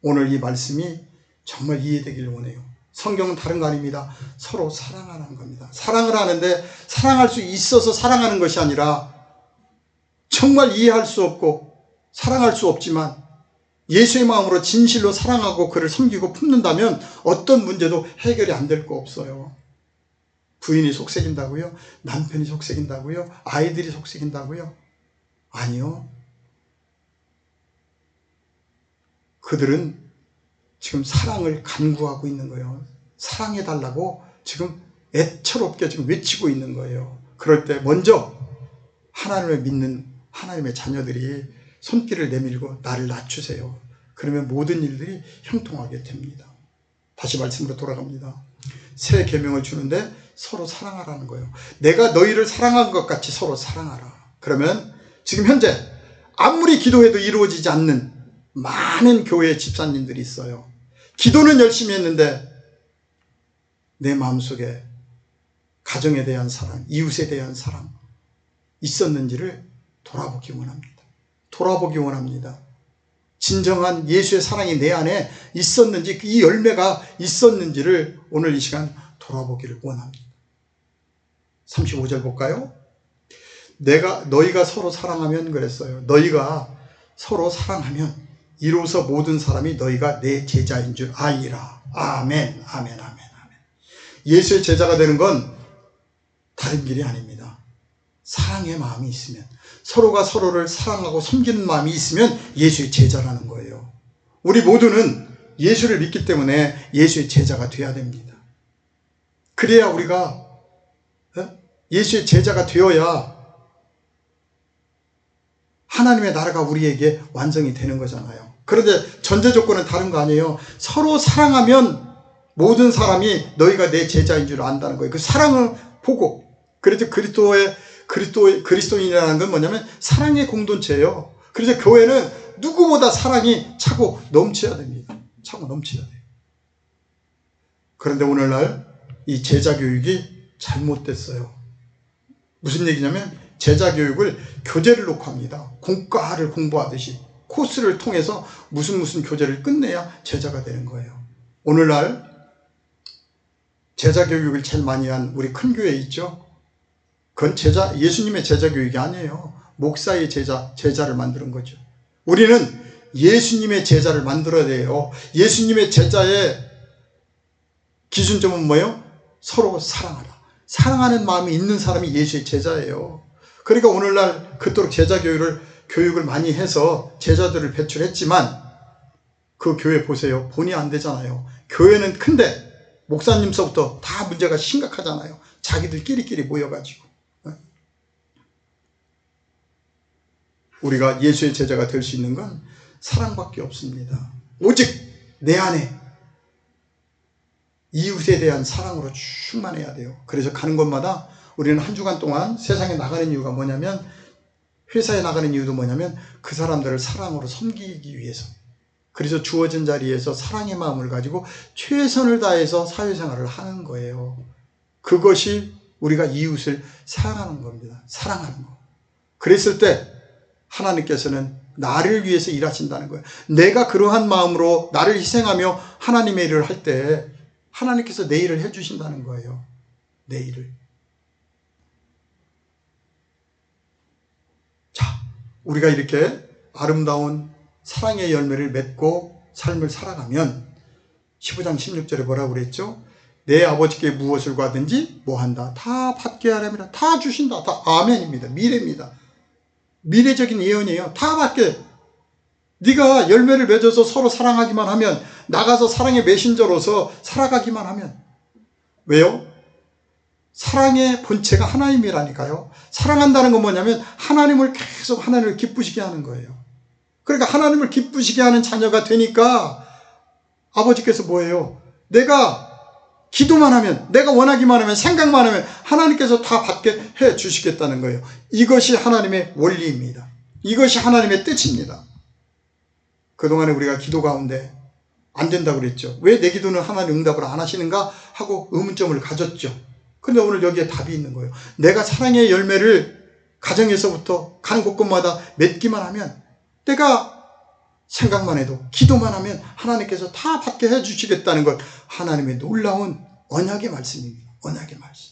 오늘 이 말씀이 정말 이해되길 원해요. 성경은 다른 거 아닙니다. 서로 사랑하는 겁니다. 사랑을 하는데 사랑할 수 있어서 사랑하는 것이 아니라 정말 이해할 수 없고 사랑할 수 없지만 예수의 마음으로 진실로 사랑하고 그를 섬기고 품는다면 어떤 문제도 해결이 안 될 거 없어요. 부인이 속색인다고요? 남편이 속색인다고요? 아이들이 속색인다고요? 아니요. 그들은 지금 사랑을 간구하고 있는 거예요. 사랑해달라고 지금 애처롭게 지금 외치고 있는 거예요. 그럴 때 먼저 하나님을 믿는 하나님의 자녀들이 손길을 내밀고 나를 낮추세요. 그러면 모든 일들이 형통하게 됩니다. 다시 말씀으로 돌아갑니다. 새 계명을 주는데 서로 사랑하라는 거예요. 내가 너희를 사랑한 것 같이 서로 사랑하라. 그러면 지금 현재 아무리 기도해도 이루어지지 않는 많은 교회 집사님들이 있어요. 기도는 열심히 했는데 내 마음속에 가정에 대한 사랑, 이웃에 대한 사랑 있었는지를 돌아보기 원합니다. 진정한 예수의 사랑이 내 안에 있었는지, 이 열매가 있었는지를 오늘 이 시간 돌아보기를 원합니다. 35절 볼까요? 너희가 서로 사랑하면 그랬어요. 너희가 서로 사랑하면 이로써 모든 사람이 너희가 내 제자인 줄 알리라. 아멘. 예수의 제자가 되는 건 다른 길이 아닙니다. 사랑의 마음이 있으면, 서로가 서로를 사랑하고 섬기는 마음이 있으면 예수의 제자라는 거예요. 우리 모두는 예수를 믿기 때문에 예수의 제자가 되어야 됩니다. 그래야 우리가 예수의 제자가 되어야 하나님의 나라가 우리에게 완성이 되는 거잖아요. 그런데 전제 조건은 다른 거 아니에요. 서로 사랑하면 모든 사람이 너희가 내 제자인 줄 안다는 거예요. 그 사랑을 보고, 그래서 그리스도인이라는 건 뭐냐면 사랑의 공동체예요. 그래서 교회는 누구보다 사랑이 차고 넘쳐야 됩니다. 차고 넘쳐야 돼요. 그런데 오늘날 이 제자 교육이 잘못됐어요. 무슨 얘기냐면 제자 교육을 교재를 놓고 합니다. 공과를 공부하듯이 코스를 통해서 무슨 교재를 끝내야 제자가 되는 거예요. 오늘날 제자 교육을 제일 많이 한 우리 큰 교회 있죠? 그건 예수님의 제자 교육이 아니에요. 목사의 제자를 만드는 거죠. 우리는 예수님의 제자를 만들어야 돼요. 예수님의 제자의 기준점은 뭐예요? 서로 사랑하라. 사랑하는 마음이 있는 사람이 예수의 제자예요. 그러니까 오늘날 그토록 제자 교육을 많이 해서 제자들을 배출했지만 그 교회 보세요. 본의 안 되잖아요. 교회는 큰데 목사님서부터 다 문제가 심각하잖아요. 자기들끼리 모여가지고. 우리가 예수의 제자가 될 수 있는 건 사랑밖에 없습니다. 오직 내 안에 이웃에 대한 사랑으로 충만해야 돼요. 그래서 가는 곳마다 우리는 한 주간 동안 세상에 나가는 이유가 뭐냐면, 회사에 나가는 이유도 뭐냐면 그 사람들을 사랑으로 섬기기 위해서. 그래서 주어진 자리에서 사랑의 마음을 가지고 최선을 다해서 사회생활을 하는 거예요. 그것이 우리가 이웃을 사랑하는 겁니다. 사랑하는 거. 그랬을 때 하나님께서는 나를 위해서 일하신다는 거예요. 내가 그러한 마음으로 나를 희생하며 하나님의 일을 할 때 하나님께서 내 일을 해주신다는 거예요. 내 일을. 자, 우리가 이렇게 아름다운 사랑의 열매를 맺고 삶을 살아가면 15장 16절에 뭐라고 그랬죠? 내 아버지께 무엇을 구하든지 뭐한다? 다 받게 하랍니다. 다 주신다. 다 아멘입니다. 미래입니다. 미래적인 예언이에요. 다 받게. 네가 열매를 맺어서 서로 사랑하기만 하면, 나가서 사랑의 메신저로서 살아가기만 하면. 왜요? 사랑의 본체가 하나님이라니까요. 사랑한다는 건 뭐냐면 하나님을 계속 하나님을 기쁘시게 하는 거예요. 그러니까 하나님을 기쁘시게 하는 자녀가 되니까 아버지께서 뭐예요? 내가 기도만 하면, 내가 원하기만 하면, 생각만 하면 하나님께서 다 받게 해 주시겠다는 거예요. 이것이 하나님의 원리입니다. 이것이 하나님의 뜻입니다. 그동안에 우리가 기도 가운데 안 된다고 그랬죠. 왜 내 기도는 하나님 응답을 안 하시는가 하고 의문점을 가졌죠. 근데 오늘 여기에 답이 있는 거예요. 내가 사랑의 열매를 가정에서부터 가는 곳곳마다 맺기만 하면, 내가 생각만 해도, 기도만 하면 하나님께서 다 받게 해주시겠다는 것, 하나님의 놀라운 언약의 말씀입니다. 언약의 말씀.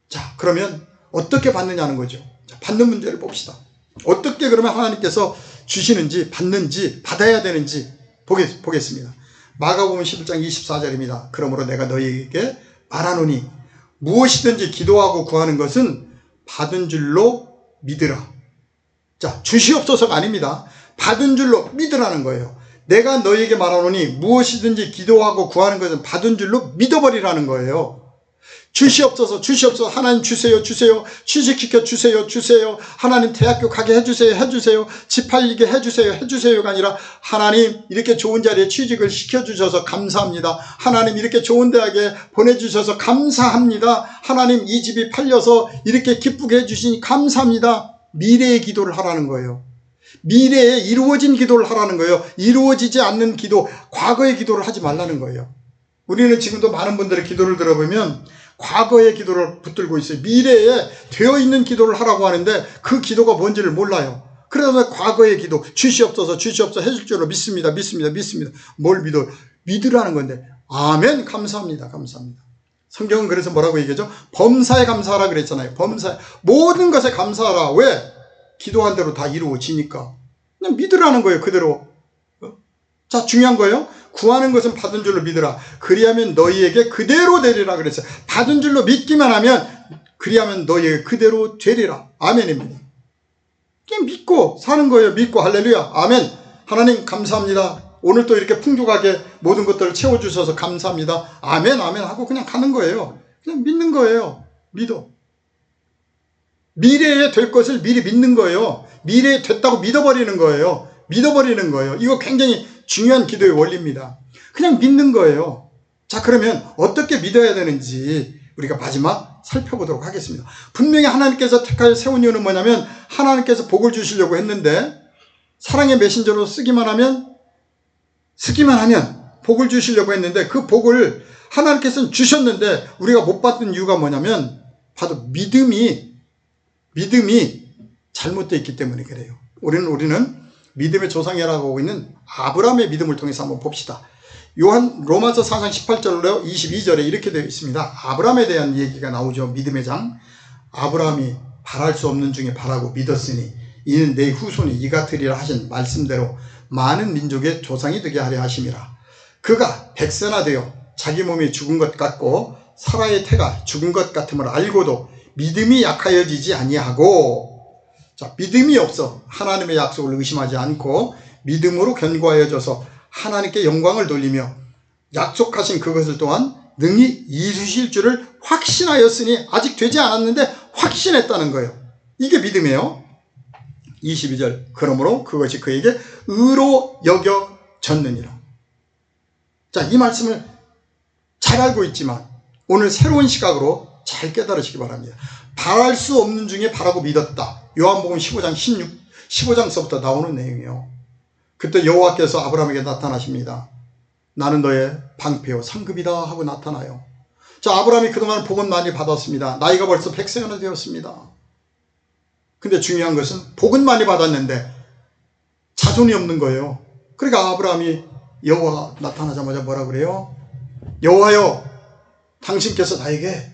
자, 그러면 어떻게 받느냐는 거죠. 자, 받는 문제를 봅시다. 어떻게 그러면 하나님께서 주시는지, 받는지, 받아야 되는지 보겠습니다. 마가복음 11장 24절입니다. 그러므로 내가 너희에게 말하노니 무엇이든지 기도하고 구하는 것은 받은 줄로 믿으라. 자, 주시옵소서가 아닙니다. 받은 줄로 믿으라는 거예요. 내가 너희에게 말하노니 무엇이든지 기도하고 구하는 것은 받은 줄로 믿어버리라는 거예요. 주시옵소서, 주시옵소서, 하나님 주세요, 주세요, 취직시켜 주세요, 주세요, 하나님 대학교 가게 해주세요, 해주세요, 집 팔리게 해주세요, 해주세요가 아니라, 하나님 이렇게 좋은 자리에 취직을 시켜주셔서 감사합니다. 하나님 이렇게 좋은 대학에 보내주셔서 감사합니다. 하나님 이 집이 팔려서 이렇게 기쁘게 해주시니 감사합니다. 미래의 기도를 하라는 거예요. 미래에 이루어진 기도를 하라는 거예요. 이루어지지 않는 기도, 과거의 기도를 하지 말라는 거예요. 우리는 지금도 많은 분들의 기도를 들어보면 과거의 기도를 붙들고 있어요. 미래에 되어 있는 기도를 하라고 하는데 그 기도가 뭔지를 몰라요. 그러다 과거의 기도, 주시옵소서, 주시옵소서 해줄 줄로 믿습니다, 믿습니다, 믿습니다. 뭘 믿어? 믿으라는 건데, 아멘, 감사합니다, 감사합니다. 성경은 그래서 뭐라고 얘기하죠? 범사에 감사하라 그랬잖아요. 범사에. 모든 것에 감사하라. 왜? 기도한 대로 다 이루어지니까. 그냥 믿으라는 거예요, 그대로. 자, 중요한 거예요. 구하는 것은 받은 줄로 믿으라. 그리하면 너희에게 그대로 되리라 그랬어요. 받은 줄로 믿기만 하면, 그리하면 너희에게 그대로 되리라. 아멘입니다. 그냥 믿고 사는 거예요. 믿고. 할렐루야. 아멘. 하나님 감사합니다. 오늘 또 이렇게 풍족하게 모든 것들을 채워주셔서 감사합니다. 아멘, 아멘 하고 그냥 가는 거예요. 그냥 믿는 거예요. 믿어. 미래에 될 것을 미리 믿는 거예요. 미래에 됐다고 믿어버리는 거예요. 믿어버리는 거예요. 이거 굉장히 중요한 기도의 원리입니다. 그냥 믿는 거예요. 자, 그러면 어떻게 믿어야 되는지 우리가 마지막 살펴보도록 하겠습니다. 분명히 하나님께서 택하여 세운 이유는 뭐냐면, 하나님께서 복을 주시려고 했는데, 사랑의 메신저로 쓰기만 하면 복을 주시려고 했는데, 그 복을 하나님께서는 주셨는데 우리가 못 받은 이유가 뭐냐면, 바로 믿음이 잘못되어 있기 때문에 그래요. 우리는 믿음의 조상이라고 하고 있는 아브라함의 믿음을 통해서 한번 봅시다. 로마서 4장 18절로 22절에 이렇게 되어 있습니다. 아브라함에 대한 얘기가 나오죠. 믿음의 장. 아브라함이 바랄 수 없는 중에 바라고 믿었으니 이는 내 후손이 이 같으리라 하신 말씀대로 많은 민족의 조상이 되게 하려 하심이라. 그가 백세나 되어 자기 몸이 죽은 것 같고 사라의 태가 죽은 것 같음을 알고도 믿음이 약하여지지 아니하고, 자, 믿음이 없어 하나님의 약속을 의심하지 않고 믿음으로 견고하여져서 하나님께 영광을 돌리며 약속하신 그것을 또한 능히 이루실 줄을 확신하였으니, 아직 되지 않았는데 확신했다는 거예요. 이게 믿음이에요. 22절, 그러므로 그것이 그에게 의로 여겨졌느니라. 자, 이 말씀을 잘 알고 있지만 오늘 새로운 시각으로 잘 깨달으시기 바랍니다. 바랄 수 없는 중에 바라고 믿었다. 요한복음 15장서부터 나오는 내용이에요. 그때 여호와께서 아브라함에게 나타나십니다. 나는 너의 방패요 상급이다 하고 나타나요. 자, 아브라함이 그동안 복은 많이 받았습니다. 나이가 벌써 100세나 되었습니다. 근데 중요한 것은 복은 많이 받았는데 자손이 없는 거예요. 그러니까 아브라함이 여호와 나타나자마자 뭐라 그래요? 여호와여, 당신께서 나에게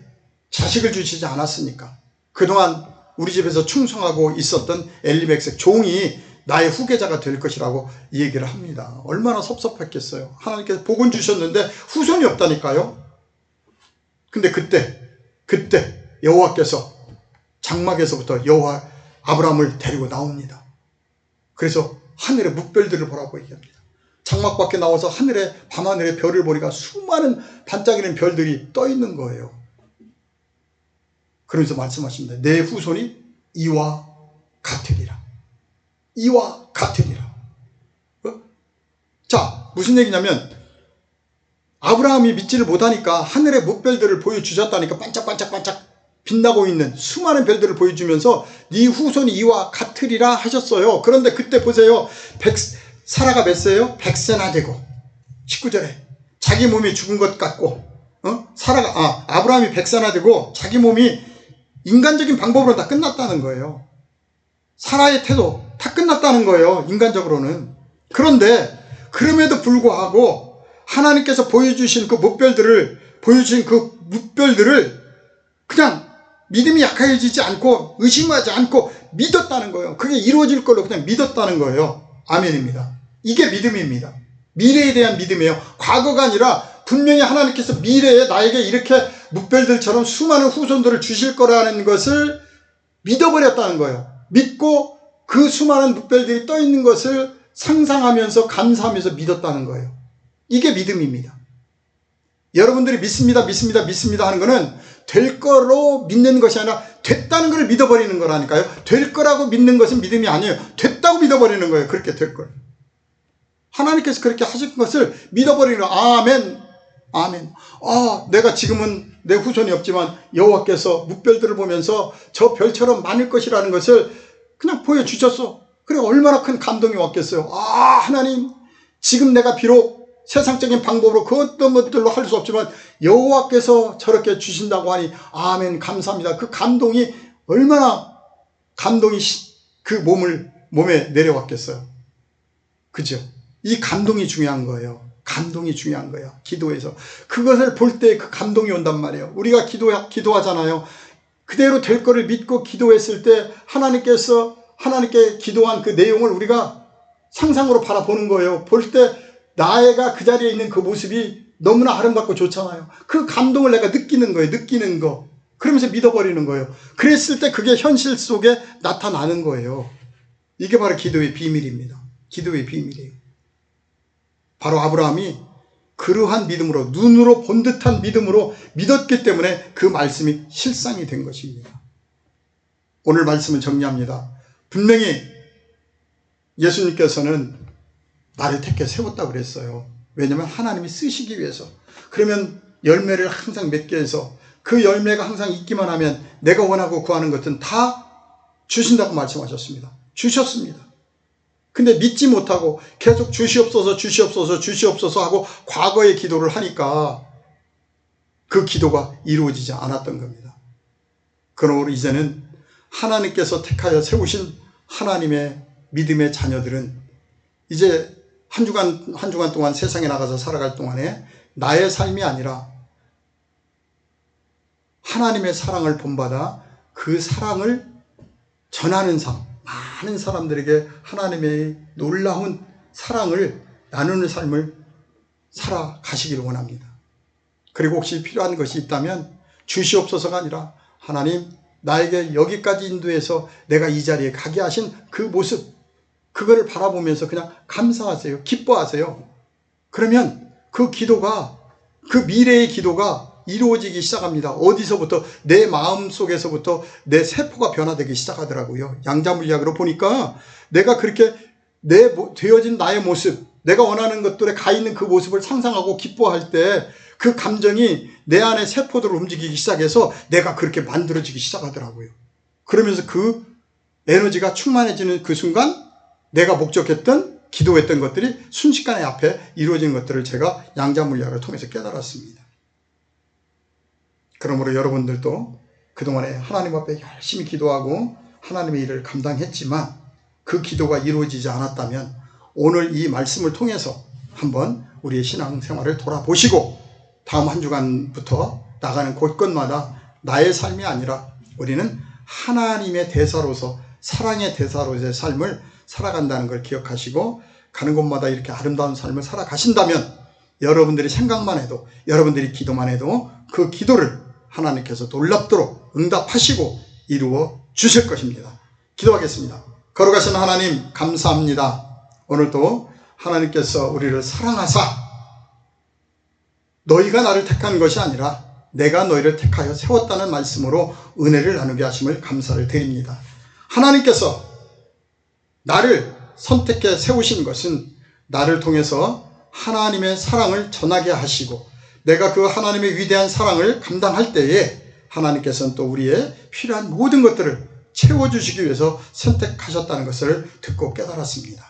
자식을 주시지 않았으니까 그동안 우리 집에서 충성하고 있었던 엘리멜렉 종이 나의 후계자가 될 것이라고 얘기를 합니다. 얼마나 섭섭했겠어요. 하나님께서 복은 주셨는데 후손이 없다니까요. 근데 그때 여호와께서 장막에서부터 아브라함을 데리고 나옵니다. 그래서 하늘의 뭇별들을 보라고 얘기합니다. 장막 밖에 나와서 밤하늘의 별을 보니까 수많은 반짝이는 별들이 떠 있는 거예요. 그러면서 말씀하십니다. 내 후손이 이와 같으리라. 이와 같으리라. 자, 무슨 얘기냐면 아브라함이 믿지를 못하니까 하늘의 뭇별들을 보여주셨다니까, 반짝반짝반짝 빛나고 있는 수많은 별들을 보여주면서 네 후손이 이와 같으리라 하셨어요. 그런데 그때 보세요. 사라가 몇 세예요? 100세나 되고, 19절에 자기 몸이 죽은 것 같고, 아브라함이 100세나 되고 자기 몸이 인간적인 방법으로 다 끝났다는 거예요. 사라의 태도 다 끝났다는 거예요, 인간적으로는. 그런데 그럼에도 불구하고 하나님께서 보여주신 그 뭇별들을 그냥 믿음이 약해지지 않고 의심하지 않고 믿었다는 거예요. 그게 이루어질 걸로 그냥 믿었다는 거예요. 아멘입니다. 이게 믿음입니다. 미래에 대한 믿음이에요. 과거가 아니라 분명히 하나님께서 미래에 나에게 이렇게 뭇별들처럼 수많은 후손들을 주실 거라는 것을 믿어버렸다는 거예요. 믿고 그 수많은 뭇별들이 떠 있는 것을 상상하면서 감사하면서 믿었다는 거예요. 이게 믿음입니다. 여러분들이 믿습니다 하는 거는 될 거로 믿는 것이 아니라 됐다는 걸 믿어버리는 거라니까요. 될 거라고 믿는 것은 믿음이 아니에요. 됐다고 믿어버리는 거예요. 그렇게 될 걸. 하나님께서 그렇게 하신 것을 믿어버리는 거예요. 아멘. 아멘. 내가 지금은 내 후손이 없지만 여호와께서 뭇별들을 보면서 저 별처럼 많을 것이라는 것을 그냥 보여주셨어. 그래, 얼마나 큰 감동이 왔겠어요. 하나님, 지금 내가 비록 세상적인 방법으로 그 어떤 것들로 할 수 없지만 여호와께서 저렇게 주신다고 하니 아멘, 감사합니다. 그 감동이 얼마나 그 몸에 내려왔겠어요. 그죠? 이 감동이 중요한 거예요. 감동이 중요한 거예요. 기도에서 그것을 볼 때 그 감동이 온단 말이에요. 우리가 기도하잖아요. 그대로 될 거를 믿고 기도했을 때 하나님께 기도한 그 내용을 우리가 상상으로 바라보는 거예요. 볼 때 나애가 그 자리에 있는 그 모습이 너무나 아름답고 좋잖아요. 그 감동을 내가 느끼는 거예요. 느끼는 거. 그러면서 믿어버리는 거예요. 그랬을 때 그게 현실 속에 나타나는 거예요. 이게 바로 기도의 비밀입니다. 기도의 비밀이에요. 바로 아브라함이 그러한 믿음으로, 눈으로 본 듯한 믿음으로 믿었기 때문에 그 말씀이 실상이 된 것입니다. 오늘 말씀을 정리합니다. 분명히 예수님께서는 나를 택해 세웠다고 그랬어요. 왜냐하면 하나님이 쓰시기 위해서. 그러면 열매를 항상 맺게 해서 그 열매가 항상 있기만 하면 내가 원하고 구하는 것은 다 주신다고 말씀하셨습니다. 주셨습니다. 근데 믿지 못하고 계속 주시옵소서 하고 과거의 기도를 하니까 그 기도가 이루어지지 않았던 겁니다. 그러므로 이제는 하나님께서 택하여 세우신 하나님의 믿음의 자녀들은 이제 한 주간 동안 세상에 나가서 살아갈 동안에 나의 삶이 아니라 하나님의 사랑을 본받아 그 사랑을 전하는 삶, 많은 사람들에게 하나님의 놀라운 사랑을 나누는 삶을 살아가시기를 원합니다. 그리고 혹시 필요한 것이 있다면 주시옵소서가 아니라 하나님, 나에게 여기까지 인도해서 내가 이 자리에 가게 하신 그 모습, 그거를 바라보면서 그냥 감사하세요. 기뻐하세요. 그러면 그 기도가, 그 미래의 기도가 이루어지기 시작합니다. 어디서부터? 내 마음속에서부터 내 세포가 변화되기 시작하더라고요. 양자물리학으로 보니까 내가 그렇게 되어진 나의 모습, 내가 원하는 것들에 가 있는 그 모습을 상상하고 기뻐할 때 그 감정이 내 안의 세포들을 움직이기 시작해서 내가 그렇게 만들어지기 시작하더라고요. 그러면서 그 에너지가 충만해지는 그 순간 내가 목적했던, 기도했던 것들이 순식간에 앞에 이루어진 것들을 제가 양자물리학을 통해서 깨달았습니다. 그러므로 여러분들도 그동안에 하나님 앞에 열심히 기도하고 하나님의 일을 감당했지만 그 기도가 이루어지지 않았다면 오늘 이 말씀을 통해서 한번 우리의 신앙생활을 돌아보시고 다음 한 주간부터 나가는 곳곳마다 나의 삶이 아니라 우리는 하나님의 대사로서, 사랑의 대사로서의 삶을 살아간다는 걸 기억하시고 가는 곳마다 이렇게 아름다운 삶을 살아가신다면 여러분들이 생각만 해도, 여러분들이 기도만 해도 그 기도를 하나님께서 놀랍도록 응답하시고 이루어 주실 것입니다. 기도하겠습니다. 거룩하신 하나님, 감사합니다. 오늘도 하나님께서 우리를 사랑하사 너희가 나를 택한 것이 아니라 내가 너희를 택하여 세웠다는 말씀으로 은혜를 나누게 하심을 감사를 드립니다. 하나님께서 나를 선택해 세우신 것은 나를 통해서 하나님의 사랑을 전하게 하시고 내가 그 하나님의 위대한 사랑을 감당할 때에 하나님께서는 또 우리의 필요한 모든 것들을 채워주시기 위해서 선택하셨다는 것을 듣고 깨달았습니다.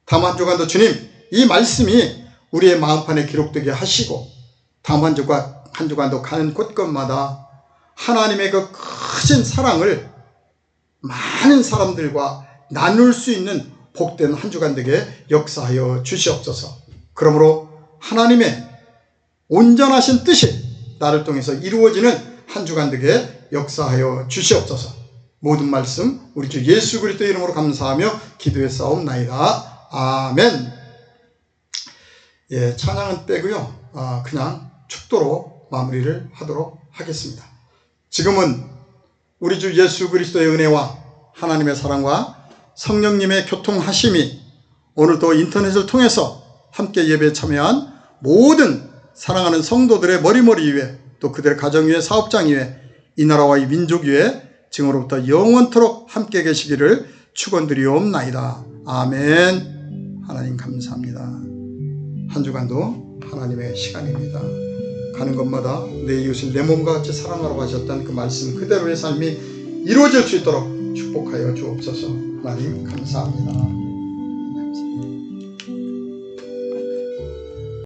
다음 한 주간도 주님, 이 말씀이 우리의 마음판에 기록되게 하시고 다음 한 주간도 가는 곳곳마다 하나님의 그 크신 사랑을 많은 사람들과 나눌 수 있는 복된 한 주간 되게 역사하여 주시옵소서. 그러므로 하나님의 온전하신 뜻이 나를 통해서 이루어지는 한 주간 되게 역사하여 주시옵소서. 모든 말씀 우리 주 예수 그리스도 이름으로 감사하며 기도했사옵나이다. 아멘. 예, 찬양은 빼고요. 그냥 축도로 마무리를 하도록 하겠습니다. 지금은 우리 주 예수 그리스도의 은혜와 하나님의 사랑과 성령님의 교통하심이 오늘도 인터넷을 통해서 함께 예배에 참여한 모든 사랑하는 성도들의 머리머리 위에 또 그들의 가정 위에 사업장 위에 이 나라와 이 민족 위에 지금으로부터 영원토록 함께 계시기를 축원드리옵나이다. 아멘. 하나님 감사합니다. 한 주간도 하나님의 시간입니다. 가는 곳마다 내 이웃을 내 몸과 같이 사랑하라고 하셨던 그 말씀 그대로의 삶이 이루어질 수 있도록 축복하여 주옵소서. 하나님 감사합니다.